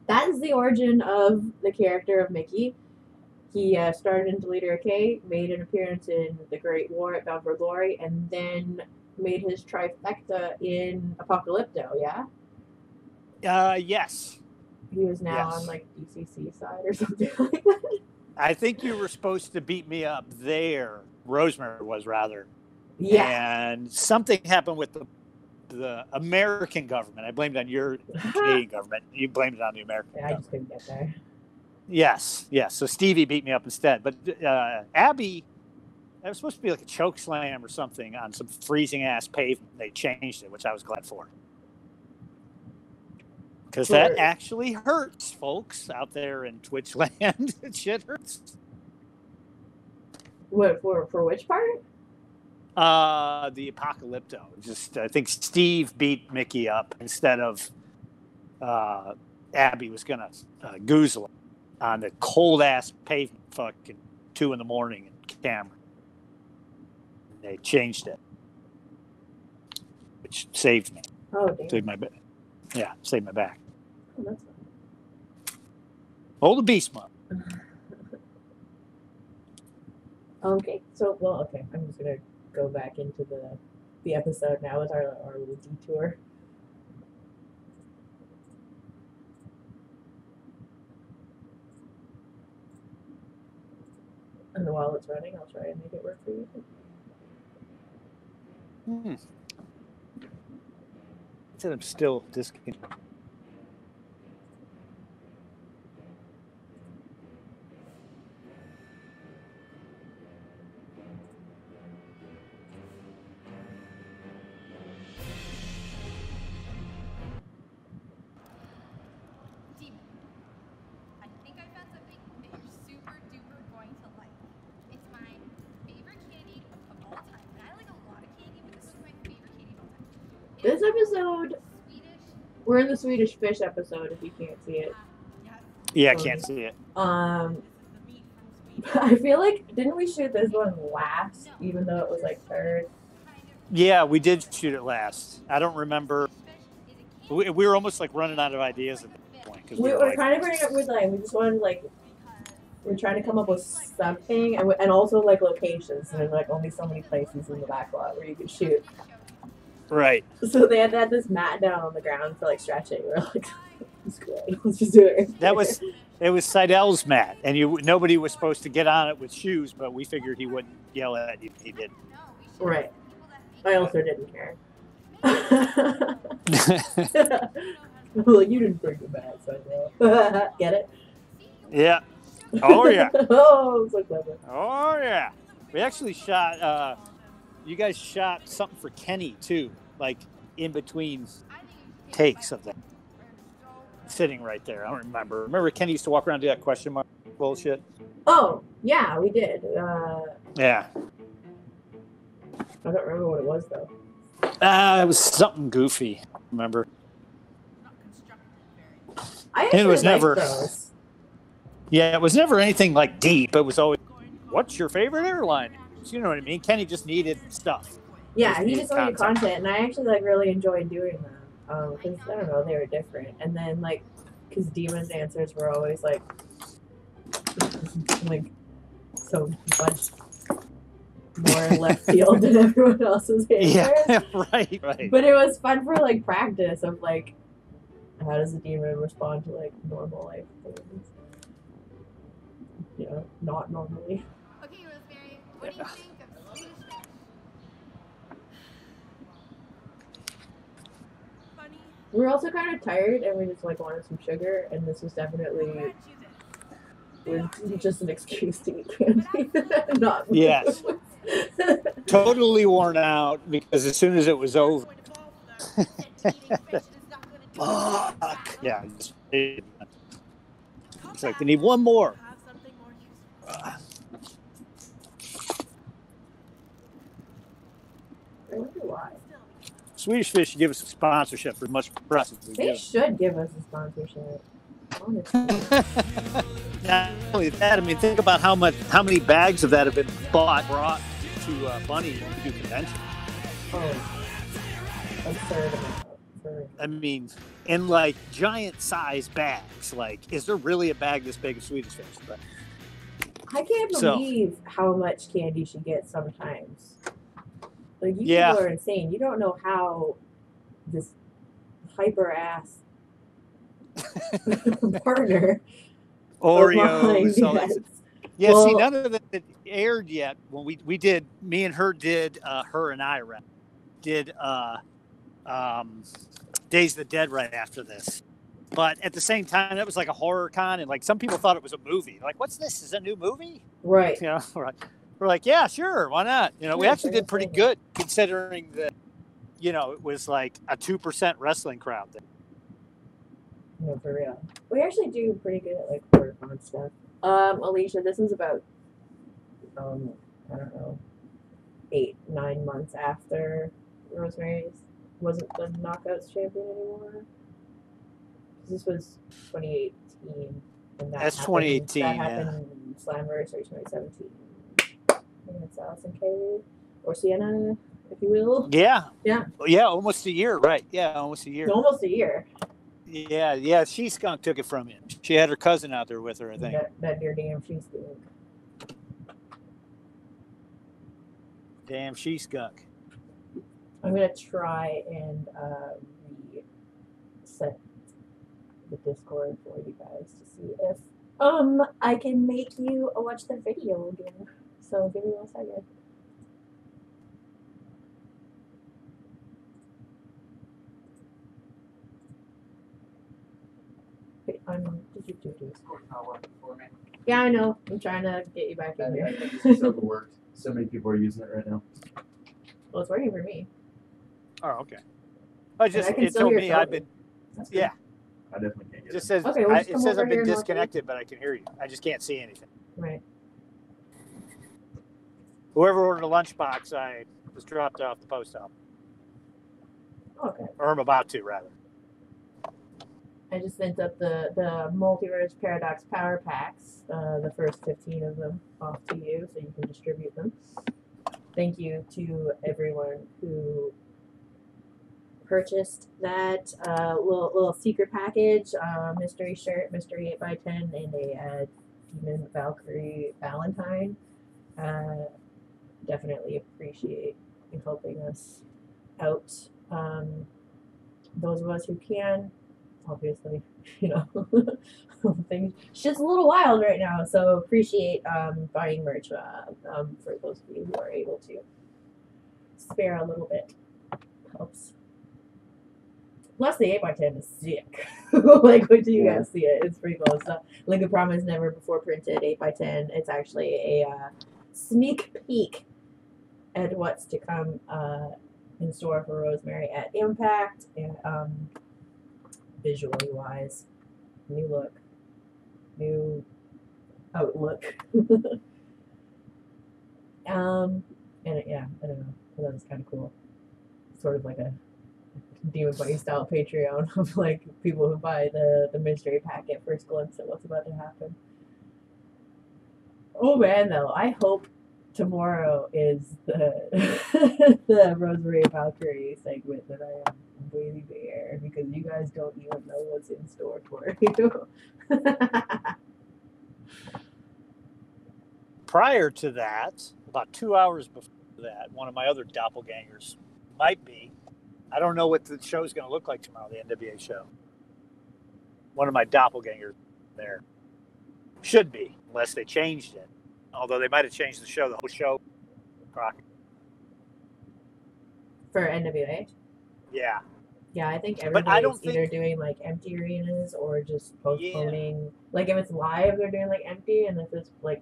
that is the origin of the character of Mickey. He started in Deleter K, made an appearance in The Great War at Bound for Glory, and then made his trifecta in Apocalypto. Yeah. Yes. He was now on like DCC side or something like that. I think you were supposed to beat me up there. Rosemary was rather. Yeah. And something happened with the American government. I blamed it on your Canadian government. You blamed it on the American Yeah, I government. just couldn't get there. Yes. So Stevie beat me up instead. But Abby, that was supposed to be like a choke slam or something on some freezing ass pavement. They changed it, which I was glad for. Because that actually hurts, folks, out there in Twitch land. Shit hurts. What for which part? The Apocalypto. Just I think Steve beat Mickey up instead of Abby was gonna goozle him on the cold ass pavement, fucking 2 a.m. in Cameron. They changed it, which saved me. Oh, damn. Saved my back. Yeah, saved my back. Oh, that's fine. Hold the beast mode. Okay, so I'm just gonna go back into the episode now with our little detour. And while it's running, I'll try and make it work for you. I said I'm still disconnected. Demon, I think I found something that you're super duper going to like. It's my favorite candy of all time. And I like a lot of candy, but this is my favorite candy of all time. This episode, Swedish. we're in the Swedish fish episode. If you can't see it, Yeah, I can't see it. I feel like didn't we shoot this one last, even though it was like third? Yeah, we did shoot it last. I don't remember. We were almost like running out of ideas at that point. Cause We were were like, kind of bringing up with like we just wanted like we're trying to come up with something and also like locations. And there's like only so many places in the back lot where you could shoot. right. So they had this mat down on the ground for like stretching. We're like, it's great. Let's just do it. It was Seidel's mat, and nobody was supposed to get on it with shoes, but we figured he wouldn't yell at you. He didn't. Right. I also didn't care. Well, you didn't bring the mat, so get it? Yeah. Oh yeah. Oh, so clever. Oh yeah. We actually shot. You guys shot something for Kenny too, like in between takes of that. Sitting right there. I don't remember. Remember Kenny used to walk around and do that question mark bullshit? Oh, yeah, we did. Yeah. I don't remember what it was, though. It was something goofy. Remember? I actually It was liked never. those. Yeah, it was never anything like deep. It was always, what's your favorite airline? You know what I mean? Kenny just needed stuff. Yeah, he just wanted content. content, and I actually like really enjoyed doing them because I don't know, they were different. And then like because Demon's answers were always like so much more left field than everyone else's answers. Yeah, right. But it was fun for like practice of like, how does a demon respond to like normal life things? You know, not normally. Okay, Rosemary, what do you think of Swedish fish? Bunny, We were also kind of tired and we just like wanted some sugar, and this was definitely glad you did. just an excuse to eat candy. Not Yes. Totally worn out because as soon as it was over, fuck. Yeah. It's like they need one more. Have something more useful. I wonder why. Swedish Fish should give us a sponsorship for much press. as we They give. should give us a sponsorship. Honestly. Not only that, I mean, think about how many bags of that have been brought to Bunny when we do convention. Oh, absurd amount. For... I mean, in like giant size bags. Like, is there really a bag this big of Swedish Fish? But I can't So- believe how much candy she gets sometimes. Like, you Yeah. people are insane. You don't know how this hyper ass partner Oreos. all that gets. Yeah, see, Well- none of that aired yet. When we did, me and her did, her and I did Days of the Dead right after this. But at the same time, that was like a horror con, and like some people thought it was a movie. Like, what's this? Is it a new movie? Right. You know, we're like, yeah, sure, why not? You know, we Yeah, actually sure, did pretty sure. good considering that, you know, it was like a 2% wrestling crowd. No, for real. We actually do pretty good at like horror con stuff. Alicia, this is about I don't know, 8-9 months after Rosemary's wasn't the Knockouts champion anymore. This was 2018, and that That's happened, 2018, That yeah. happened in Slammiversary 2017. I think it's Allison K or Sienna, if you will. Yeah. Yeah. Yeah, almost a year, right. Yeah, almost a year. Almost a year. Yeah, She Skunk took it from you. She had her cousin out there with her, I think. That dear damn she's good. Damn She Skunk. I'm gonna try and reset the Discord for you guys to see if I can make you watch the video again. So give me 1 second. Okay, yeah, I know. I'm trying to get you back in I here. think this is overworked. So many people are using it right now. Well, it's working for me. Oh, okay. I just I can it still told hear me Toby. I've been That's good. yeah. I definitely can't It get just it. says Okay, well, just it come says over I've been here and watch disconnected, but I can hear you. I just can't see anything. Right. Whoever ordered a lunchbox, I was dropped off the post office, Okay. or I'm about to rather. I just sent up the Multiverse Paradox Power Packs, the first 15 of them off to you so you can distribute them. Thank you to everyone who purchased that little secret package, mystery shirt, mystery 8x10, and a Demon Valkyrie Valentine. Definitely appreciate you helping us out. Those of us who can, obviously, you know, things shit's a little wild right now, so appreciate buying merch for those of you who are able to spare a little bit. Helps. Plus, the 8x10 is sick. Like, wait till you guys see it. It's pretty cool. So, Link of Promise Never Before Printed 8x10. It's actually a sneak peek at what's to come in store for Rosemary at Impact, and visually wise, new look, new outlook. And yeah, I don't know. I thought it was kind of cool. Sort of like a DemonXBunny style Patreon of like people who buy the mystery pack get first glimpse at what's about to happen. Oh man, though, I hope tomorrow is the the Rosemary Valkyrie segment that I am Baby Bear because you guys don't even know what's in store for you. Prior to that, about 2 hours before that, one of my other doppelgangers might be. I don't know what the show's going to look like tomorrow, the NWA show. One of my doppelgangers there. Should be, unless they changed it. Although they might have changed the show, the whole show. For NWA? Yeah. Yeah, I think But I everybody's don't either think- doing like empty arenas or just postponing. Like if it's live, they're doing like empty, and if it's like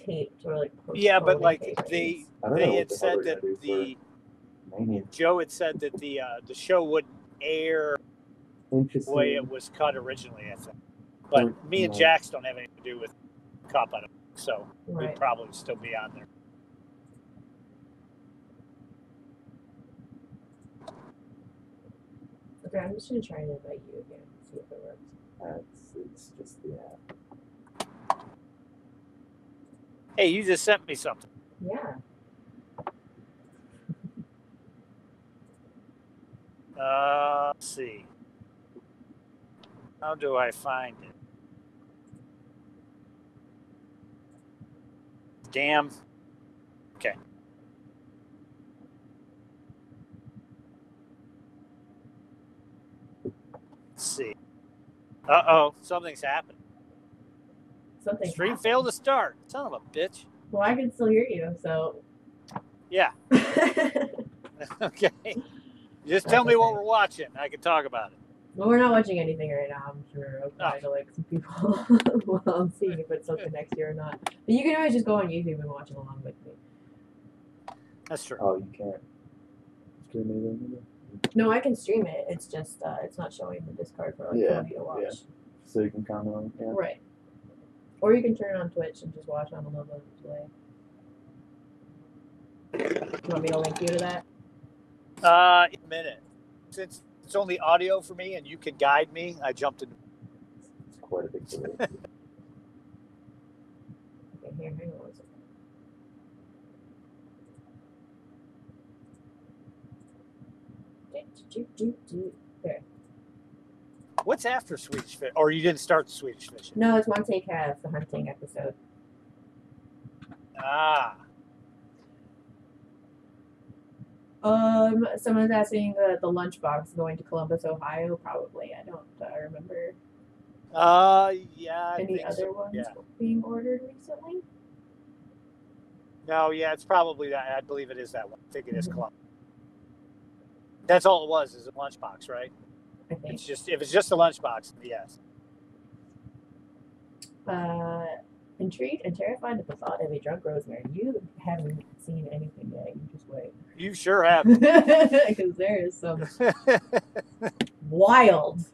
taped or like postponing. Yeah, but like tapings. they I don't know they what had the hell said they're that gonna do the for Mania. Joe had said that the show wouldn't air the Interesting. way it was cut originally, I think. But me and Right. Jax don't have anything to do with Cup, I don't think, so Right. we'd probably still be on there. Okay, I'm just gonna try and invite you again, see if it works. It's just the app. Hey, you just sent me something. Yeah. Let's see. How do I find it? Damn. Okay. Let's see. Uh-oh, something's happened. Something. Stream happened. failed to start. Son of a bitch. Well, I can still hear you, so. Yeah. Okay. Just That's tell me what okay. we're watching. I can talk about it. Well, we're not watching anything right now. I'm sure I'll try to like some people. Well, I'm seeing if it's something next year or not. But you can always just go on YouTube and watch along with me. That's true. Oh, you can't stream anything? No, I can stream it. It's just it's not showing the Discord for like Yeah, Cody to watch. yeah. So you can comment on it. Yeah. Right. Or you can turn it on Twitch and just watch on a little bit of delay. You want me to link you to that? In a minute. Since it's only audio for me and you can guide me, I jumped in. It's quite a big delay. Okay, here, hang on one second. There. What's after Swedish Fish? Or you didn't start the Swedish Fish? No, it's one take half, the hunting episode. Ah. Someone's asking the lunchbox going to Columbus, Ohio. Probably. I don't remember Yeah. I any think other so. ones Yeah. being ordered recently. No, yeah, it's probably that. I believe it is that one. I think it is Mhm. Columbus. That's all it was, is a lunchbox, right? I think. It's just if it's just a lunchbox, yes. Intrigued and terrified at the thought of a drunk Rosemary. You haven't seen anything yet. You just wait. You sure have. Because there is some wild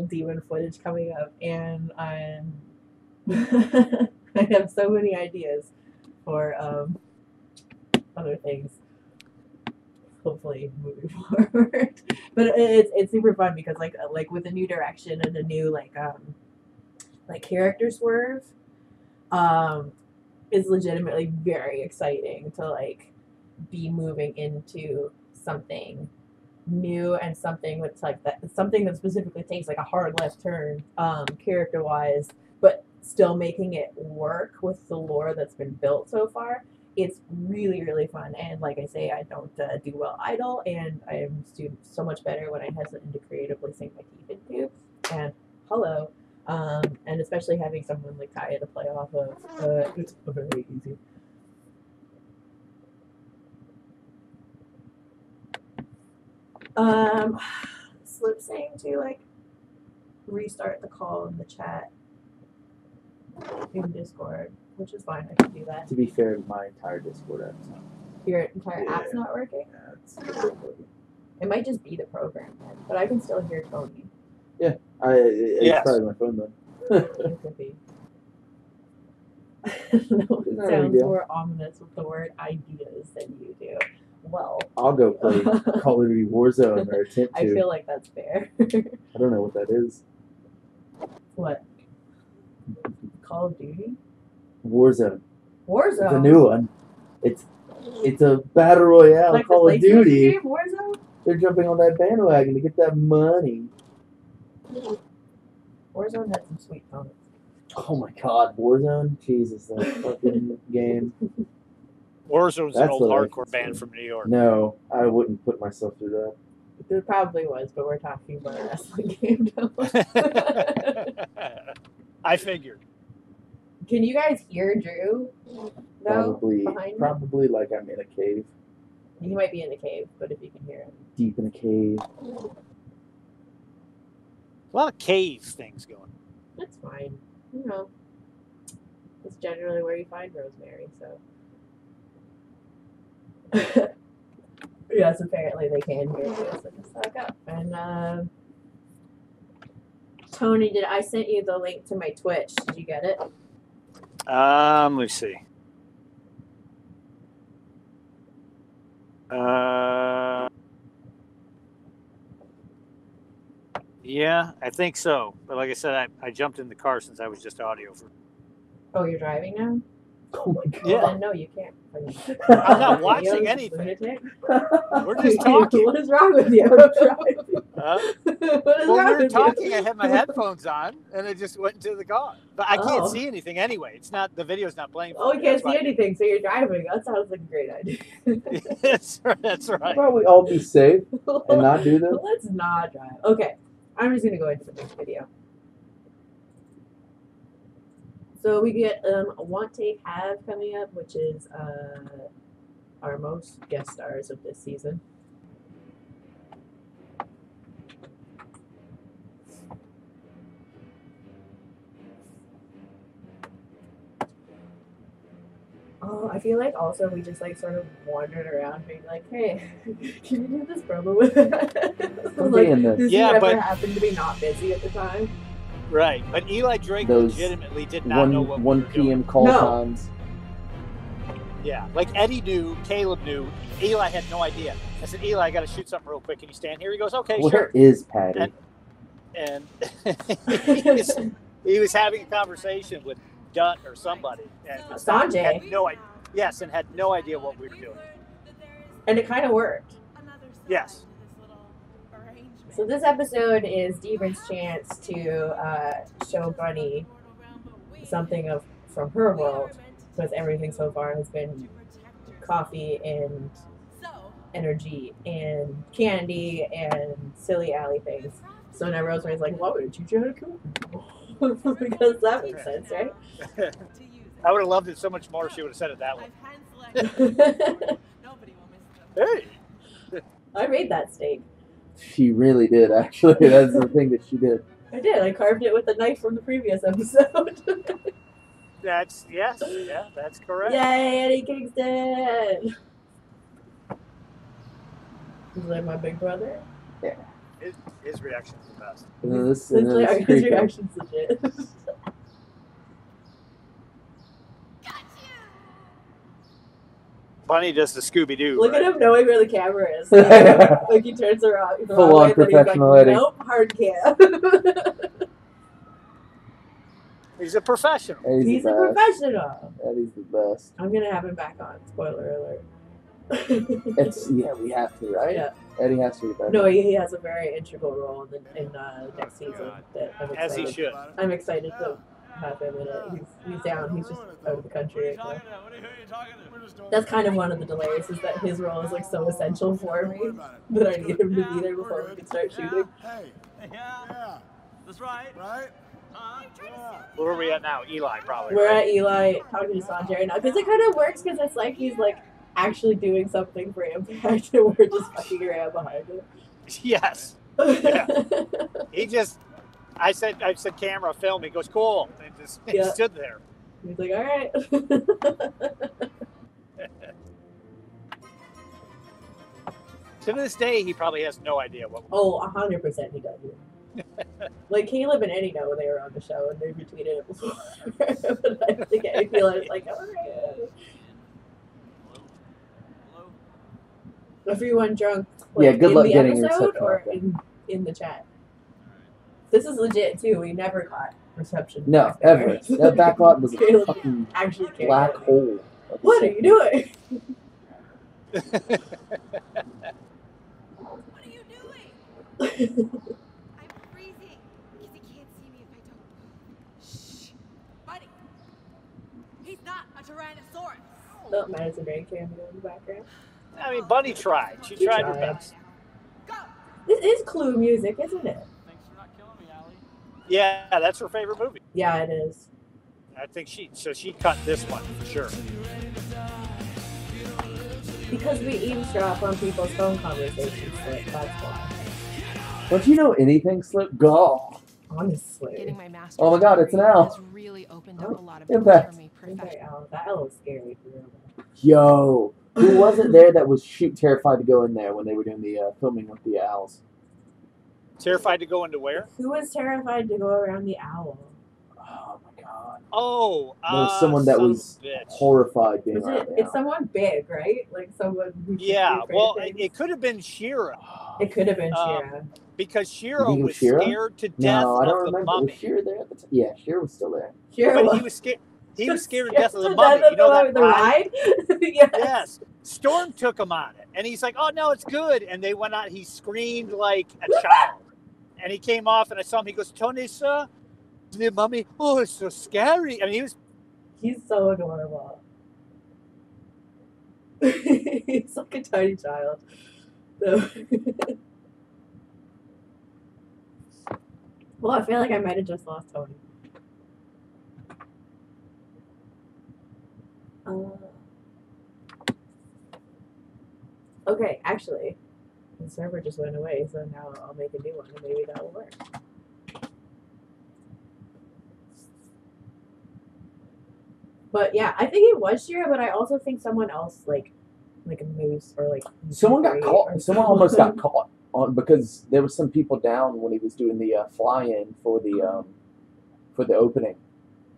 demon footage coming up, and I'm I have so many ideas for other things. Hopefully moving forward, but it's super fun because like with the new direction and the new like character swerve, is legitimately very exciting to like be moving into something new and something that's like that something that specifically takes like a hard left turn character wise, but still making it work with the lore that's been built so far. It's really, really fun. And like I say, I don't do well idle, and I am so much better when I have something to creatively sink my teeth into. And hello. And especially having someone like Kaya to play off of, it's very easy. Slip saying to like restart the call in the chat in Discord, which is fine. I can do that. To be fair, my entire Discord app's not. Your entire Yeah. app's not working. Yeah, it's It might just be the program, then, but I can still hear Tony. it's Yes. probably my phone then. It could be. No, it Not a big sounds deal. more ominous with the word ideas than you do. Well, I'll go play Call of Duty Warzone or attempt I to. feel like that's fair. I don't know what that is. What? Call of Duty? Warzone. Warzone? The new one. It's a battle royale Like Call the of PlayStation Duty. game, Warzone? They're jumping on that bandwagon to get that money. Warzone had some sweet comments. Oh my God, Warzone! Jesus, that fucking game. Warzone's an That's old what I hardcore can band say. from New York. No, I wouldn't put myself through that. There probably was, but we're talking about a wrestling game now. I figured. Can you guys hear Drew? No, behind me? Probably like I'm in a cave, He might be in a cave, but if you can hear him. deep in a cave. A lot of cave things going. That's fine. You know, that's generally where you find Rosemary, so. Yes, apparently they can hear you, so just suck up. And, Tony, I sent you the link to my Twitch. Did you get it? Let me see. Yeah, I think so. But like I said, I jumped in the car since I was just audio for. Oh, you're driving now? Oh my God. Yeah. Well, no, you can't. I'm not watching anything. We're just talking. What is wrong with you? I'm driving. Huh? What is Well, wrong we were with talking. you? I had my headphones on, and I just went into the car. But I can't Oh. see anything anyway. It's not the video's not playing. For Oh, me. you can't That's see why- anything, so you're driving. That sounds like a great idea. that's right. How about we all be safe and not do this? Let's not drive. Okay, I'm just gonna go into the next video. So we get a Want Take Have coming up, which is our most guest stars of this season. Oh, I feel like also we just like sort of wandered around being like, hey, can you do this promo with us? I'll be Like, in this. does Yeah, he ever but- happen to be not busy at the time? Right, but Eli Drake Those legitimately did not know what 1 we were doing. p.m. call No. times. Yeah, like Eddie knew, Caleb knew, Eli had no idea. I said, Eli, I got to shoot something real quick. Can you stand here? He goes, okay, Where sure. is Patty? And he was having a conversation with Dutt or somebody. And Sanjay. had no idea. Yes, and had no idea what we were doing. And it kind of worked. Yes. So this episode is Demon's chance to show Bunny something from her world, because everything so far has been coffee and energy and candy and silly Allie things. So now Rosemary's like, why would you try to kill people? Because that makes sense, right? I would have loved it so much more if she would have said it that way. Hey! I made that steak. She really did, actually. That's the thing that she did. I did. I carved it with a knife from the previous episode. That's, yes, yeah, that's correct. Yay, Eddie Kingston! He's like my big brother. His reaction is the best. And then this, His and then this his creepy. reaction's legit. Bunny does the Scooby-Doo. Look right? at him knowing where the camera is. Like he turns around. Full on professional like, Eddie. nope, hard cam. He's a professional. Eddie's He's the a best. professional. Eddie's the best. I'm gonna have him back on. Spoiler alert. It's we have to, right? Yeah. Eddie has to be back. No, he has a very integral role in next season. That I'm excited. As he should. I'm excited to have him in it. He's down. He's just out of the country right now. That's kind of one of the delays, is that his role is like so essential for me that I need him to be there before we can start shooting. Hey. Yeah. That's right. Right? Where are we at now? Eli, probably. We're right? at Eli talking to Sanjay right now, because it kind of works, because it's like he's like actually doing something for Impact and we're just fucking around behind him. Yes. Yeah. He just, I said, camera, film. He goes, cool. And just he Yeah. stood there. He's like, all right. To this day, he probably has no idea what. Oh, 100% he does. Like Caleb and Eddie know they were on the show and they retweeted it before. But I think I feel like, all right. Everyone drunk. Like, Yeah, good in luck the getting episode reception or off that. in the chat. This is legit too. We never got reception. No, back there. ever. That backlot was a Caleb fucking actually cared. black hole. What are you doing? I'm freezing because he can't see me if I don't. Shh. Buddy. He's not a Tyrannosaurus. Oh, Madison Rain cameo in the background. I mean, Bunny tried. She She tried her tried. best. Go. This is Clue music, isn't it? Thanks for not killing me, Allie. Yeah, that's her favorite movie. Yeah, it is. I think she cut this one for sure. Because we eavesdrop on people's phone conversations, so that's why. Don't you know anything, Slip? Go. Honestly. Getting my master's Oh my God, it's an degree owl. has really opened up a lot of Impact. doors for me Impact professionally. owl. That owl was scary for real. Yo, who wasn't there that was terrified to go in there when they were doing the filming with the owls? Terrified to go into where? Who was terrified to go around the owl? Oh my God. Oh, There was someone that son of a was bitch. horrified being Was around it? the It's owl. someone big, right? Like someone. Who should be Yeah, afraid well, of things. it could have been Shira It could have been um, Shira. because You Shira think it was was Shira? scared to death No, I don't of the remember. Was mummy. Shira there at the time? Yeah, Shira was still there. Shira But was. he was scared. He was scared to Scared death of the to mummy. death You know of that the ride? Yes. Yes. Storm took him on it, and he's like, "Oh no, it's good." And they went out. He screamed like a child, and he came off, and I saw him. He goes, "Tony, sir, the mummy. Oh, it's so scary." I mean, he was. He's so adorable. He's like a tiny child. So. Well, I feel like I might have just lost Tony. Okay, actually, the server just went away, so now I'll make a new one, and maybe that will work. But yeah, I think it was Shira, but I also think someone else, like a moose or like Someone got Great caught. or Someone almost got caught on because there was some people down when he was doing the fly-in for the opening,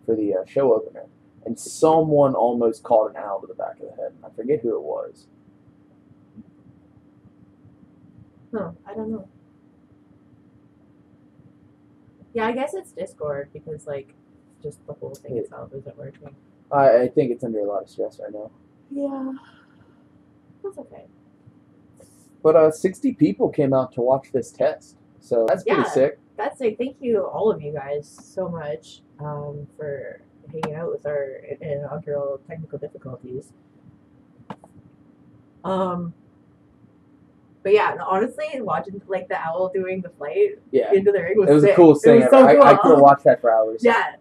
for the show opener, and someone almost caught an owl to the back of the head. I forget who it was. Huh, I don't know. Yeah, I guess it's Discord because like just the whole thing itself isn't working. I think it's under a lot of stress right now. Yeah. That's okay. But 60 people came out to watch this test, so that's pretty Yeah. sick. That's like thank you all of you guys so much for hanging out with our inaugural technical difficulties. But yeah, honestly, watching like the owl doing the flight Yeah, into the ring was it was sick. the coolest It thing was ever. so cool. I could have watched that for hours. Yeah,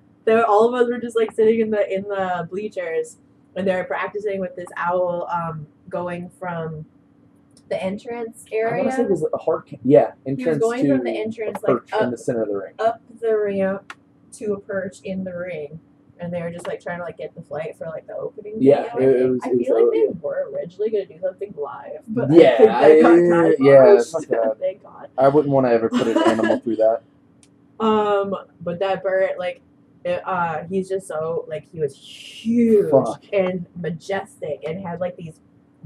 all of us were just like sitting in the bleachers, and they were practicing with this owl going from the entrance I area. want to say it was a hard, entrance He was going to from the entrance, a perch like, in the center of the ring. up the ramp to a perch in the ring, and they were just like trying to like get the flight for like the opening. Yeah, video, it was. I it was feel like they yeah. were originally gonna do something live, but Yeah, I think that got time yeah, fuck that. Thank God. I wouldn't want to ever put an animal through that. But that bird, like, he's just so like he was huge Fuck. and majestic and had like these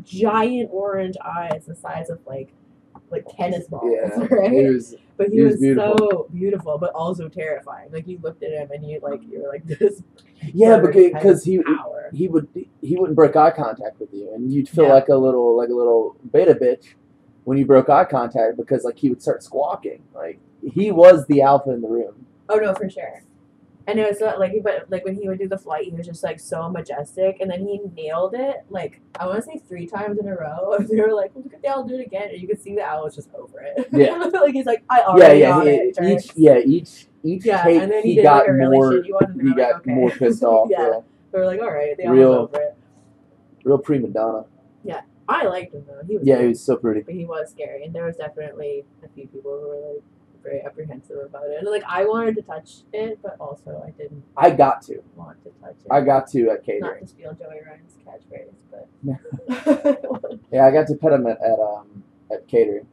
giant orange eyes the size of like tennis balls, Yeah, right? it was. But he he was was beautiful. so beautiful, but also terrifying. Like you looked at him and you were like this. Yeah, bird because has power. he wouldn't break eye contact with you, and you'd feel Yeah. like a little beta bitch when you broke eye contact because like he would start squawking. Like he was the alpha in the room. Oh no, for sure. And it was so, like, but like when he would do the flight, he was just like so majestic, and then he nailed it. Like I want to say 3 times in a row. And they were like, well, "Look at the owl do it again," and you could see the owl was just over it. Yeah. Like he's like, "I already got it." Each Yeah, take and then he he did got like a really more. shitty one, and they He were got like, okay. more pissed off. Yeah. Yeah. They were like, "All right, the owl's Real- over it." Real prima donna. I liked him though. He was Yeah, he cool, was so pretty. but he was scary, and there was definitely a few people who were like very apprehensive about it. And like I wanted to touch it, but also I didn't I got to. want to touch it. I got to at Not catering. to steal Joey Ryan's catchphrase, but Yeah, I got to pet him at catering.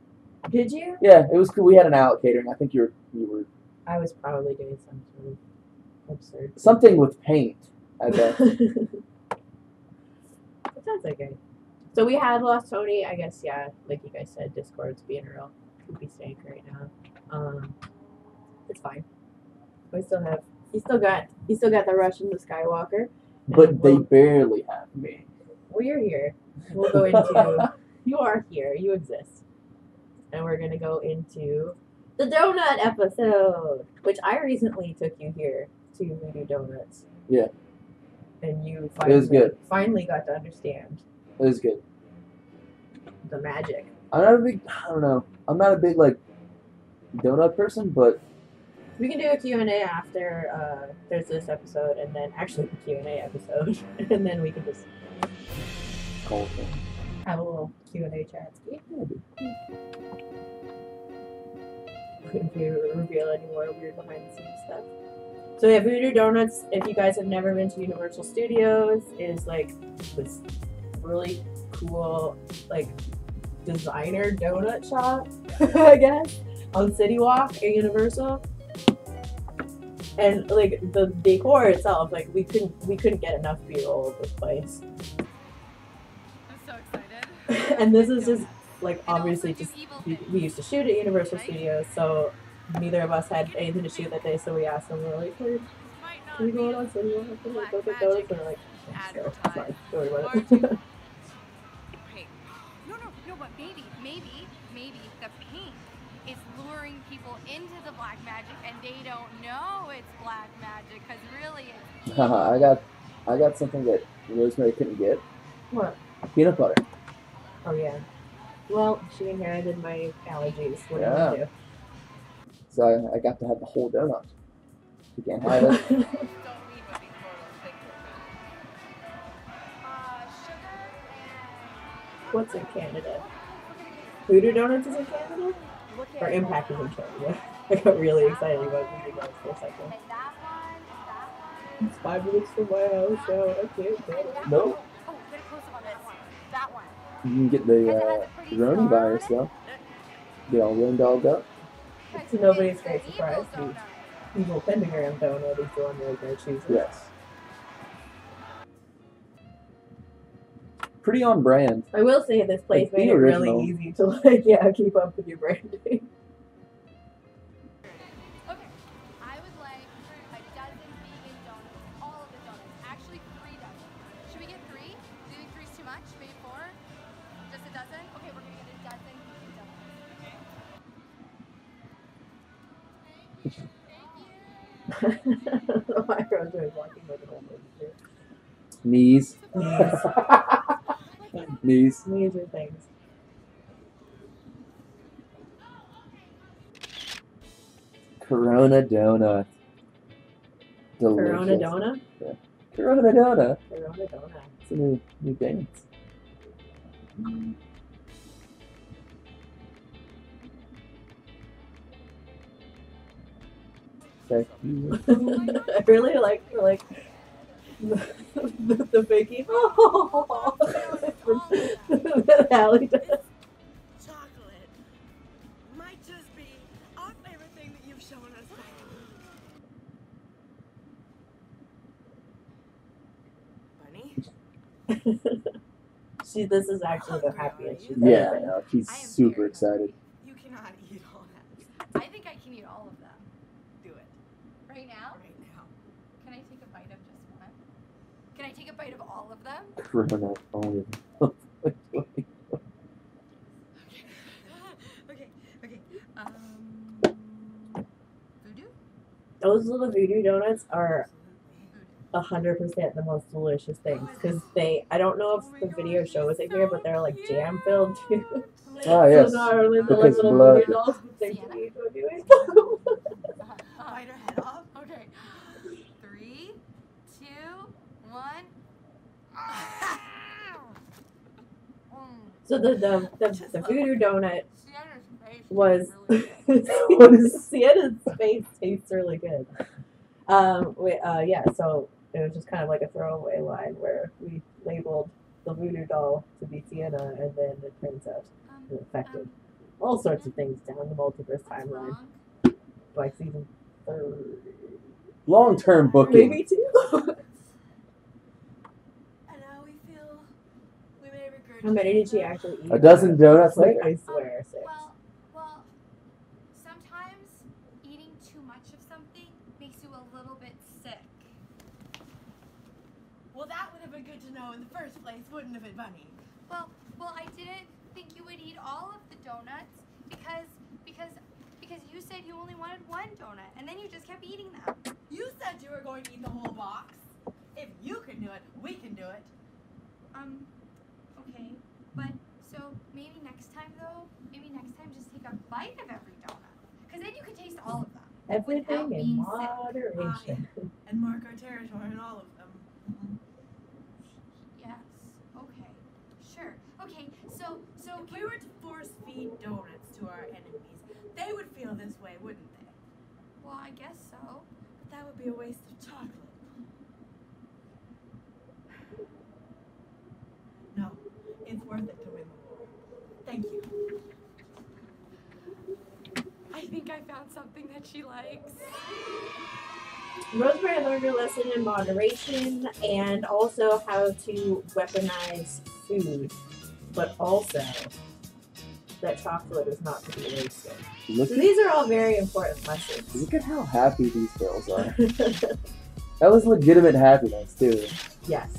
did you? Yeah, it was cool. We had an owl at catering. I think you were I was probably doing some sort of absurd. something with paint. I bet. But that's okay. So we had lost Tony. I guess yeah, like you guys said, Discord's being a real poopy stank right now. It's fine. We still have. He still got the Rush and the Skywalker. But they barely have me. Well, you're here. We'll go into. You are here. You exist. and we're gonna go into the donut episode, which I recently took you here to Voodoo Donuts. Yeah. And you It was good. finally got to understand It was good. the magic. I don't know. I'm not a big like donut person, but We can do a Q&A after there's this episode, and then actually the Q&A episode, and then we can just cool thing. have a little Q&A chat. If you reveal any more weird behind the scenes stuff. So yeah, Voodoo Donuts, if you guys have never been to Universal Studios, is like this really cool like designer donut shop, I guess, on City Walk at Universal. And like the decor itself, like we couldn't get enough B-roll of this place. I'm so excited. And this is just like obviously just we used to shoot at Universal Studios, so neither of us had anything to shoot that day, so we asked them, we were like, hey, can we go on City Walk? Can we go get donuts? And they're like, yeah, sure, it's fine. Don't worry about it. No, but maybe the pink is luring people into the black magic, and they don't know it's black magic because really it's evil. I got something that Rosemary couldn't get. What? Peanut butter. Oh yeah. Well, she inherited my allergies. What Yeah. do you want to do? So I got to have the whole donut. You can't have it. Don't read what these photos think sugar and What's in Canada? Voodoo Donuts is in Canada? Or Impact is in Canada? I got really excited about Voodoo Donuts for a second. and that one. It's 5 minutes from my house, so I can't get it. No. Oh, get a close up on this one. That one. You can get the Roni virus though. Get all rooned all up. To nobody's great surprise, the evil pentagram donut is the one we're going to choose. Yes. Pretty on brand. I will say this place Like the made it really original. easy to like, yeah, keep up with your branding. Okay. I would like a dozen vegan donuts. All of the donuts. Actually, 3 dozen. Should we get 3? Do you think 3's too much? Maybe 4? Just a dozen? Okay, we're gonna get a dozen vegan donuts. Okay. The microphone is walking like an old lady. Knees. Knees. These are things. Corona donut. Delicious. Corona donut? Yeah. Corona donut. Corona donut. It's a new dance. I really like the baking. Oh, that Allie does. Chocolate might just be our favorite thing that you've shown us. Bunny? This is actually the happiest she's Yeah, ever I been. know. She's I am super very excited. You cannot eat all that. I think I can eat all of them. Do it Right now? right now. Can I take a bite of just one? Can I take a bite of all of them? Corona only. Okay. Voodoo? Those little voodoo donuts are 100% the most delicious things because I don't know if the video shows it here, but they're like jam filled too. Ah, yes. So not only the like Because little blood. voodoo dolls, but they Sienna? can eat voodoo. Bite her head off. Okay. 3, 2, 1. So the voodoo donut Sienna's face was really Sienna's face tastes really good. Yeah, so it was just kind of like a throwaway line where we labeled the voodoo doll to be Sienna, and then it turns out it affected all sorts of things down the multiverse timeline by season 3. Long-term booking. Maybe 2. And now we feel we may regret. How many did she actually eat? A dozen donuts Like, later. I swear, 6. Well, sometimes eating too much of something makes you a little bit sick. Well, that would have been good to know in the first place, wouldn't have it, Bunny? Well, I didn't think you would eat all of the donuts Because you said you only wanted one donut, and then you just kept eating them. You said you were going to eat the whole box. If you can do it, we can do it. Okay, but so maybe next time just take a bite of every donut, because then you can taste all of them. Everything in being moderation. And mark our territory in all of them. Yes. Okay. Sure. Okay. So If we were to force feed donuts to our enemies, they would feel this way, wouldn't they? well, I guess so. But that would be a waste of chocolate. No, it's worth it to win the war. Thank you. I think I found something that she likes. Rosemary learned her lesson in moderation and also how to weaponize food, but also that chocolate is not to be wasted. So these are all very important lessons. Look at how happy these girls are. That was legitimate happiness, too. Yes.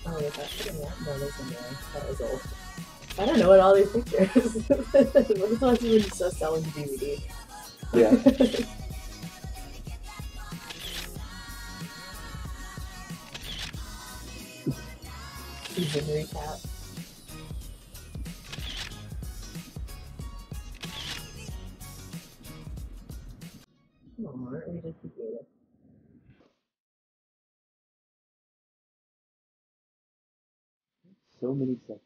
Oh, is that sitting there? No, there's one there. That was old. I don't know what all these pictures. What is the ones you were just selling the DVD? Yeah. Season recap. Come on, aren't we just together? So many sections.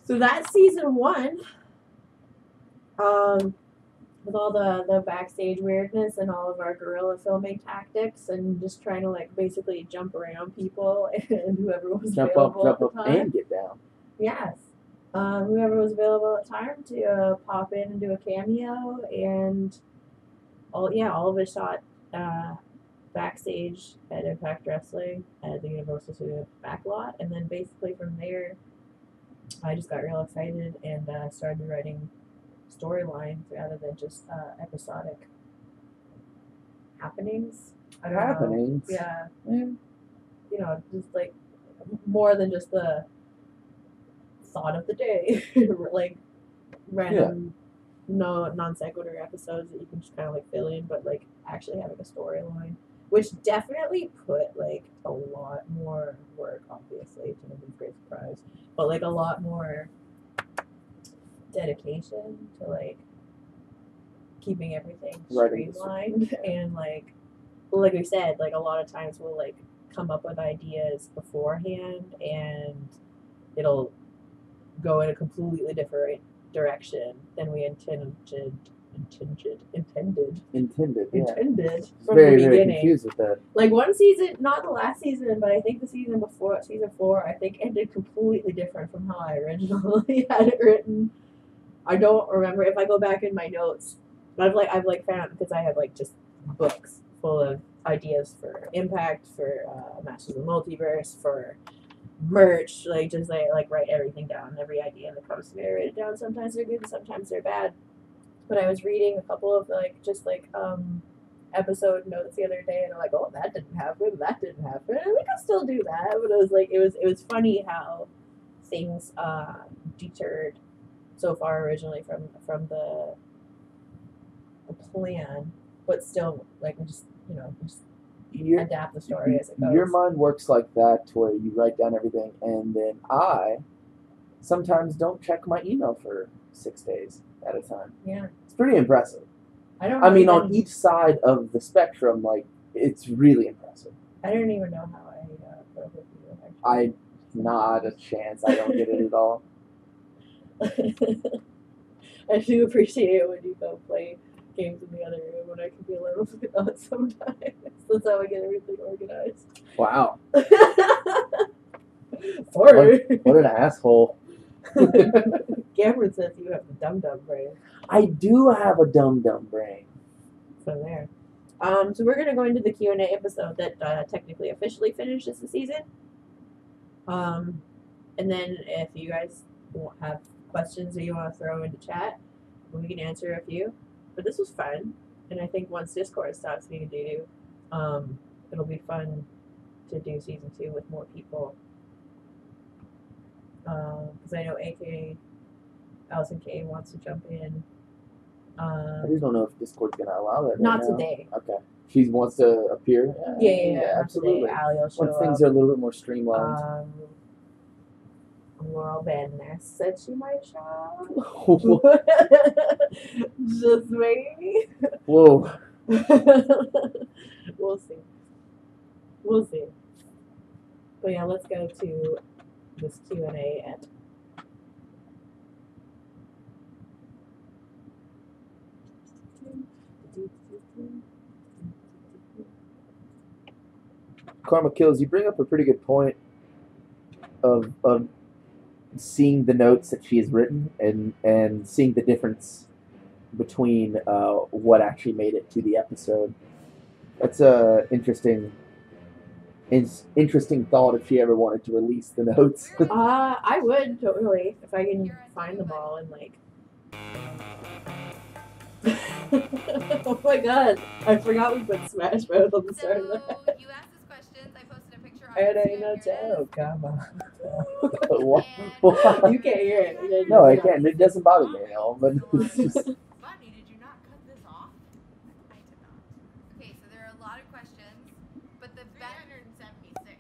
So that's season 1. With all the backstage weirdness and all of our guerrilla filming tactics and just trying to like basically jump around people and whoever was available at the time. And get down. Yes. Whoever was available at the time to pop in and do a cameo, and all of us shot backstage at Impact Wrestling at the Universal Studios backlot, and then basically from there I just got real excited and started writing storylines rather than just episodic happenings. I don't know. Yeah. You know, just like more than just the thought of the day, like random non sequitur episodes that you can just kind of like fill in, but like actually having a storyline, which definitely put like a lot more work, obviously, to nobody's great surprise, but like a lot more dedication to like keeping everything streamlined and like we said, like a lot of times we'll like come up with ideas beforehand and it'll go in a completely different direction than we intended from very, the beginning. very confused with that. Like one season, not the last season, but I think the season before, season 4, I think ended completely different from how I originally had it written. I don't remember if I go back in my notes, but I've found, because I have like just books full of ideas for Impact, for Masters of the Multiverse, for merch, like just like write everything down, every idea that comes to me, I write it down. Sometimes they're good, sometimes they're bad. But I was reading a couple of episode notes the other day, and I'm like, oh, that didn't happen, and we can still do that. But it was funny how things deterred so far originally from the plan, but still like we just adapt the story as it goes. Your mind works like that, to where you write down everything, and then I sometimes don't check my email for 6 days at a time. Yeah, it's pretty impressive. I mean, on each side of the spectrum, like it's really impressive. I don't even know how I put up with you. Actually. Not a chance. I don't get it at all. I do appreciate it when you go play games in the other room when I can be a little bit on sometimes. That's how I get everything organized. Wow. Sorry. What an asshole. Cameron says you have the dum-dum brain. I do have a dum-dum brain. So there. So we're gonna go into the Q&A episode that technically officially finishes the season. And then if you guys have questions that you want to throw into chat, we can answer a few. But this was fun, and I think once Discord stops being a doo-doo, it'll be fun to do season 2 with more people. Because I know AK Allison K wants to jump in. I just don't know if Discord's gonna allow that. Not right now. today. Okay. She wants to appear. Yeah, absolutely. Today, Allie will show Once things are a little bit more streamlined. Laurel Van Ness said she might show. What? Just maybe. Whoa. We'll see. We'll see. But yeah, let's go to this Q&A and. Karma Kills, you bring up a pretty good point of seeing the notes that she has written and seeing the difference between what actually made it to the episode. That's a interesting thought if she ever wanted to release the notes. I would totally if I can find them all and like. Oh my god! I forgot we put Smash Mouth on the start of that. You asked us questions. I posted a picture on It ain't Instagram. no joke, come on. What? You can't hear it. No, I can't. It doesn't bother me at all. But it's just, Bunny, did you not cut this off? I did not. Okay, so there are a lot of questions, but the best. 376.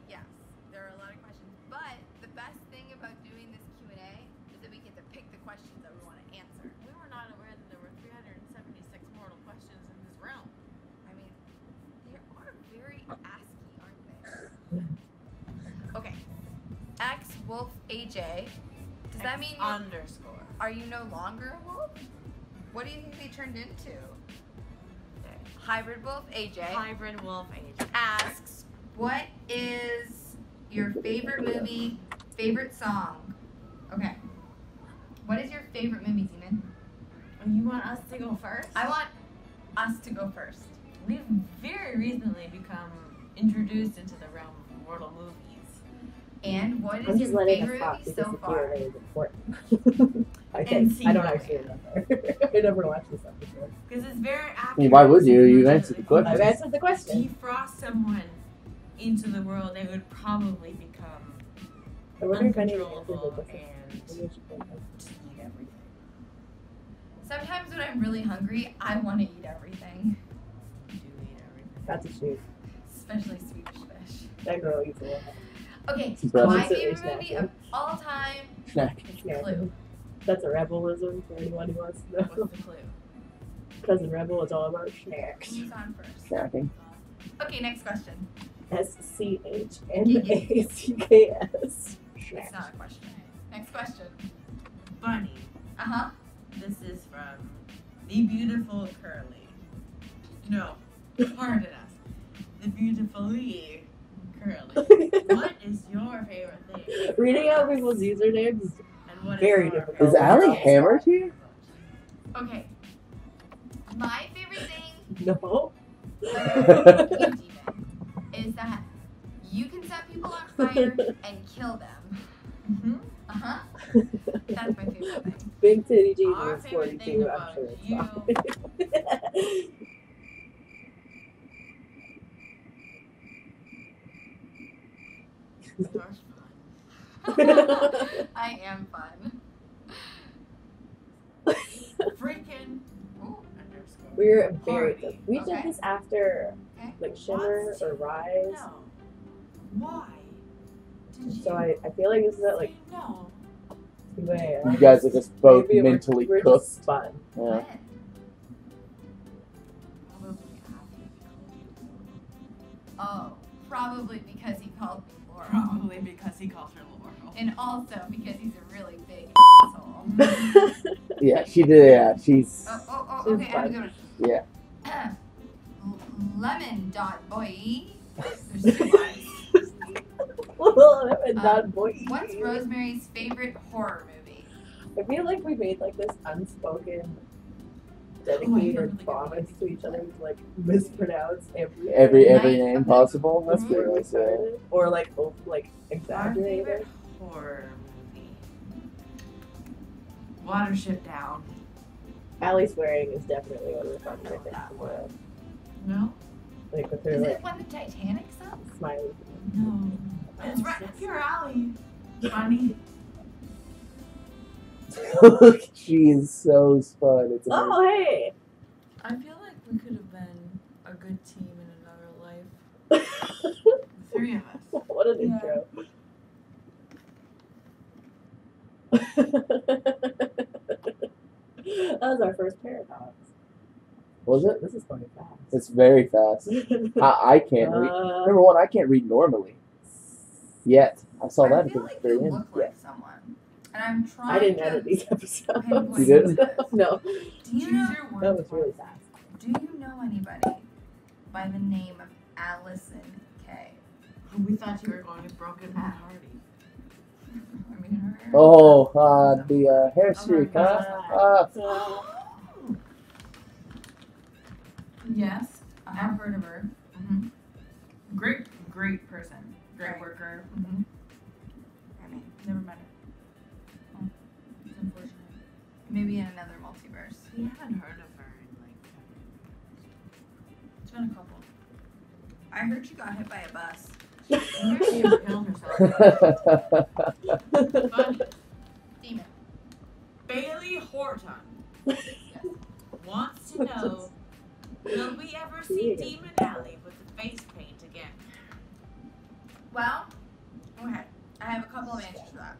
Yes, there are a lot of questions, but the best thing about doing this Q&A is that we get to pick the questions that we want to answer. We were not aware that there were 376 mortal questions in this realm. I mean, they are very ASCII, aren't they? Okay. X Wolf AJ. Does that mean Underscore. are you no longer a wolf? What do you think they turned into? Hybrid Wolf AJ Hybrid wolf age. asks, what is your favorite movie, favorite song? Okay. What is your favorite movie, Demon? You want us to go first? I want us to go first. We've very recently become introduced into the realm of mortal movies. And what I'm is just your letting us favorite talk movie because so the far? Q&A is important. I And think. I don't secret. actually remember. I never watched this episode. Because it's very accurate. well, why would you? You answered the question. I've answered the question. Defrost someone into the world, they would probably become I wonder if any of the uncontrollable answers are and different. just eat everything. Sometimes when I'm really hungry, I want to eat everything. You do eat everything. That's a shoot. Especially Swedish fish. That girl eats a lot. Okay, Impressive. my Constantly favorite movie snacking. of all time Snack. is Clue. That's a rebelism for anyone who wants to know. What's the clue? Cousin Rebel is all about snacks. Who's on first? Snacking. Okay, next question. SCHNACKS. It's not a question. Next question. Bunny. Uh-huh. This is from the beautiful Curly. No, pardon us. The beautifully Curly. What is your favorite thing? Reading out people's usernames is And what very your difficult. Is Allie hammered here? Okay. My favorite thing no. is that you can set people on fire and kill them. Mm-hmm. Uh-huh. That's my favorite thing. Big Titty Our Jesus favorite 42. thing I'm about sure it's you. fine. You're I am fun. freaking underscore. We're very Party. good. We Okay. did this after Okay. like Shimmer What? or Rise. No. Why? Did you So I feel like this is at like say no? 2 a.m. You guys are just both Maybe mentally we're cooked. just spun. Yeah. When? Probably after he called you. Oh, probably because he called me Laura. Probably because he called her Laurel. And also because he's a really big asshole. Yeah, she did. Yeah, she's. Oh, She's okay, I have to go to Yeah. Lemon.boy. There's 2 Y's. Not boy. What's Rosemary's favorite horror movie? I feel like we made like this unspoken dedicated promise to each other to like mispronounce Every name possible. That's pretty nice. Or like Our exaggerate favorite it. horror movie. Watership Down. Allie swearing is definitely one of the fun things. No? Like with her Is like it when the Titanic sucks? smiley. No. It's right up your alley. Bunny. She is so fun. It's amazing. Oh hey! I feel like we could have been a good team in another life. The three of us. What an intro. That was our first paradox. Was it? This is going fast. It's very fast. I can't read. Number one, I can't read normally. Yet. I saw that at feel the like very you end. look like someone. And I'm trying I didn't to edit these episodes. pinpoint You didn't? who it is. No. Do you know That was really fast. Do you know anybody by the name of Allison K? We thought you were going with Broken Matt Hardy. I mean, her. Oh, the hair streak, huh? Yes, I've heard of her. Mm-hmm. Great person. Great Right. worker. Mm-hmm. I mean, Never met her. Oh, it's unfortunate. maybe in another multiverse. We haven't heard of her in like 10 years. It's been a couple. I heard she got hit by a bus. I heard she killed herself. But Demon. Bailey Horton wants to know, will we ever see Demon Alley with the face paint again? Well, okay. I have a couple of answers for that.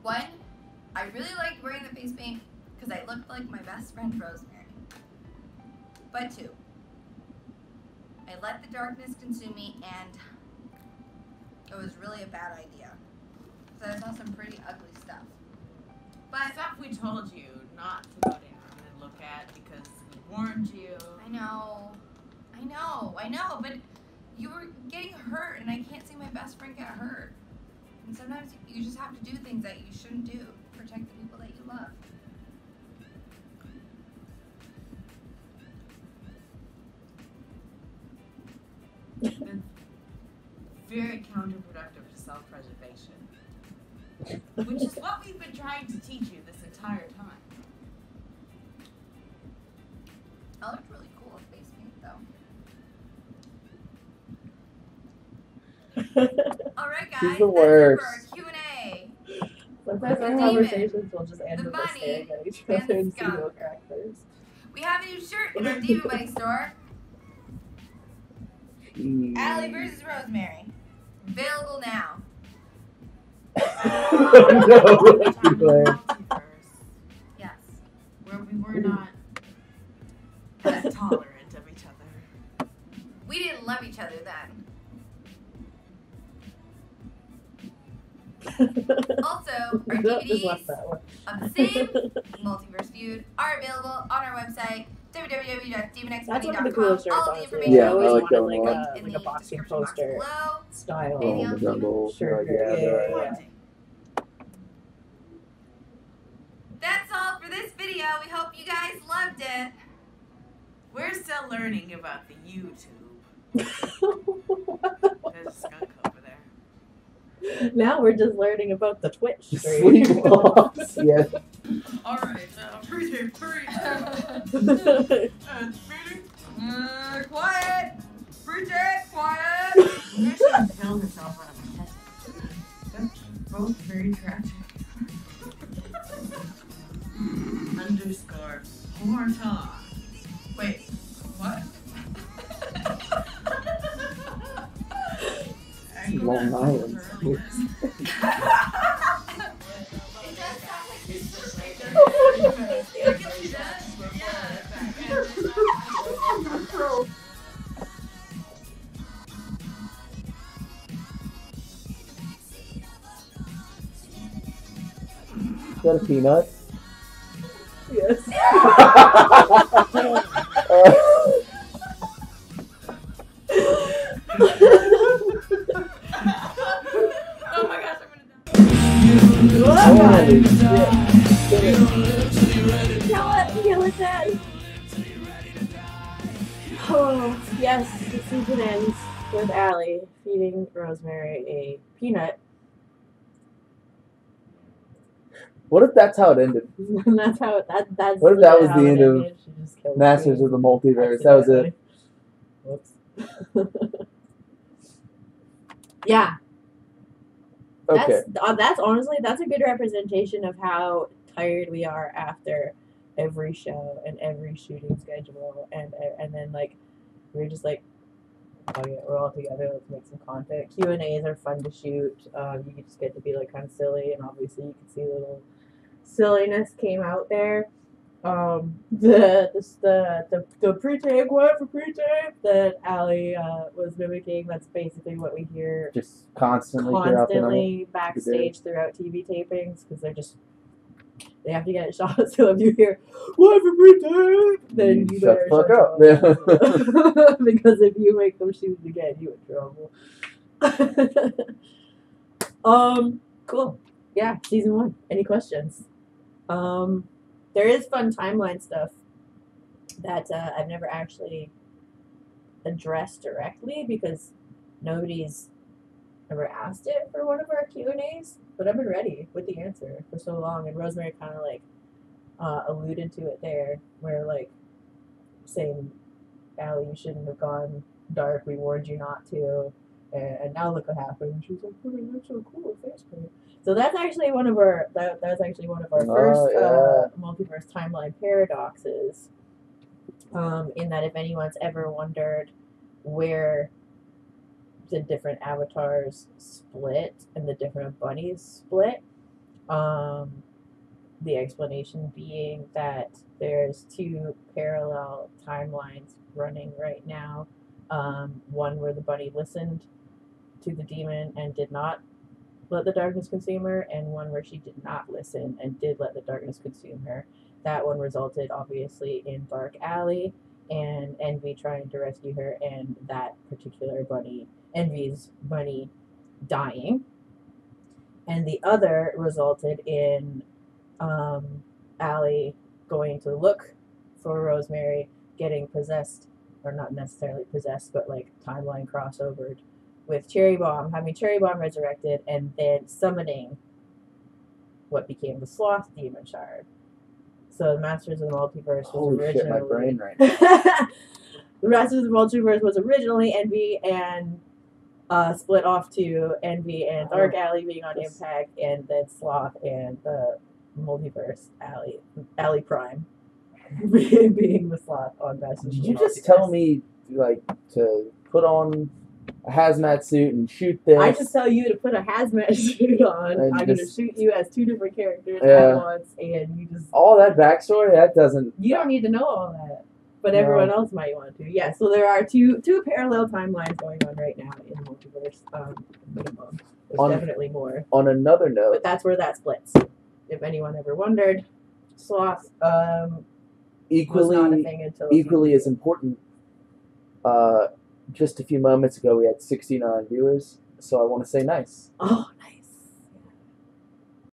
One, I really liked wearing the face paint because I looked like my best friend Rosemary. But two, I let the darkness consume me and it was really a bad idea. So I saw some pretty ugly stuff. But Stuff we told you not to go down and look at because we warned you. I know, but you were getting hurt and I can't see my best friend get hurt. And sometimes you just have to do things that you shouldn't do. Protect the people that you love. It's very counterproductive to self-preservation. Which is what we've been trying to teach you this entire time. That looked really cool with face paint, though. All right, guys. She's the that's worst. it for our Q&A. Sometimes The our demon, conversations will just end the with us bunny, staring at each and other the and see skunk. no characters. We have a new shirt in our Demon Bunny store. Allie versus Rosemary. Available now. Yes. Where we were not as tolerant of each other. We didn't love each other then. Also, our Just left DVDs that one. of the same Multiverse Feud are available on our website, That's one of the www.DemonXBunny.com. coolest shirts, All the honestly. information Yeah, I always I like that wanted one. like in a the boxing description box poster below. style. Oh, the jungle. Sure, Yeah, yeah. That's all for this video. We hope you guys loved it. We're still learning about the YouTube. There's a skunk over there. Now we're just learning about the Twitch stream. Sleepwalks. Yeah. Alright, breathing. Quiet. Bridget, quiet. She should kill herself out of a chest. That's both very tragic. Underscore Horton. Wait, what? Long Island. It does sound like you're still right there. Is that a peanut? Yes. Oh my gosh, I'm gonna die. Holy shit. Kill it, Dad. Oh, yes, the season ends with Allie feeding Rosemary a peanut. What if that's how it ended? And that's how that's What if that was how the it end of ended. She just killed Masters me of the Multiverse? That was it. Whoops. Yeah. Okay. That's honestly, that's a good representation of how tired we are after every show and every shooting schedule, and then like we're just like, oh yeah, we're all together. Let's make some content. Q&As are fun to shoot. You just get to be like kind of silly, and obviously you can see a little silliness came out there. The pre-tape, what for pre-tape that Allie was mimicking. That's basically what we hear Just constantly backstage throughout TV tapings, because they have to get it shot. So if you hear what for pre-tape, then you shut better the fuck shut up. your mouth. Because if you make them shoot it again, you in trouble. Cool. Yeah, season 1. Any questions? There is fun timeline stuff that I've never actually addressed directly because nobody's ever asked it for one of our Q&As, but I've been ready with the answer for so long, and Rosemary kind of like alluded to it there, where like saying, Allie, you shouldn't have gone dark, we warned you not to, and now look what happened. She was like, oh, that's so cool, face paint. So that's actually one of our that's actually one of our first multiverse timeline paradoxes. In that, if anyone's ever wondered where the different avatars split and the different bunnies split, the explanation being that there's 2 parallel timelines running right now. One where the bunny listened to the demon and did not let the darkness consume her, and one where she did not listen and did let the darkness consume her. That one resulted obviously in Dark Allie and Envy trying to rescue her, and that particular bunny, Envy's bunny, dying. And the other resulted in Allie going to look for Rosemary, getting possessed, or not necessarily possessed, but like timeline crossovered with Cherry Bomb, having Cherry Bomb resurrected, and then summoning what became the Sloth Demon Shard. So the Masters of the Multiverse was Holy originally... shit, my brain right now. The Masters of the Multiverse was originally Envy, and split off to Envy and Dark Allie being on Impact, and then Sloth and the Multiverse Allie Prime being the Sloth on Masters. Did you just tell me like to put on a hazmat suit and shoot this? I just tell you to put a hazmat suit on. And I'm going to shoot you as 2 different characters Yeah. at once, and you just... All that backstory, that doesn't... You don't need to know all that, but No. everyone else might want to. Yeah, so there are two parallel timelines going on right now in the multiverse. Minimum. There's definitely more. On another note... But that's where that splits. If anyone ever wondered, Sloth was not a thing until... Equally as important, just a few moments ago we had 69 viewers, so I want to say nice. Oh, nice.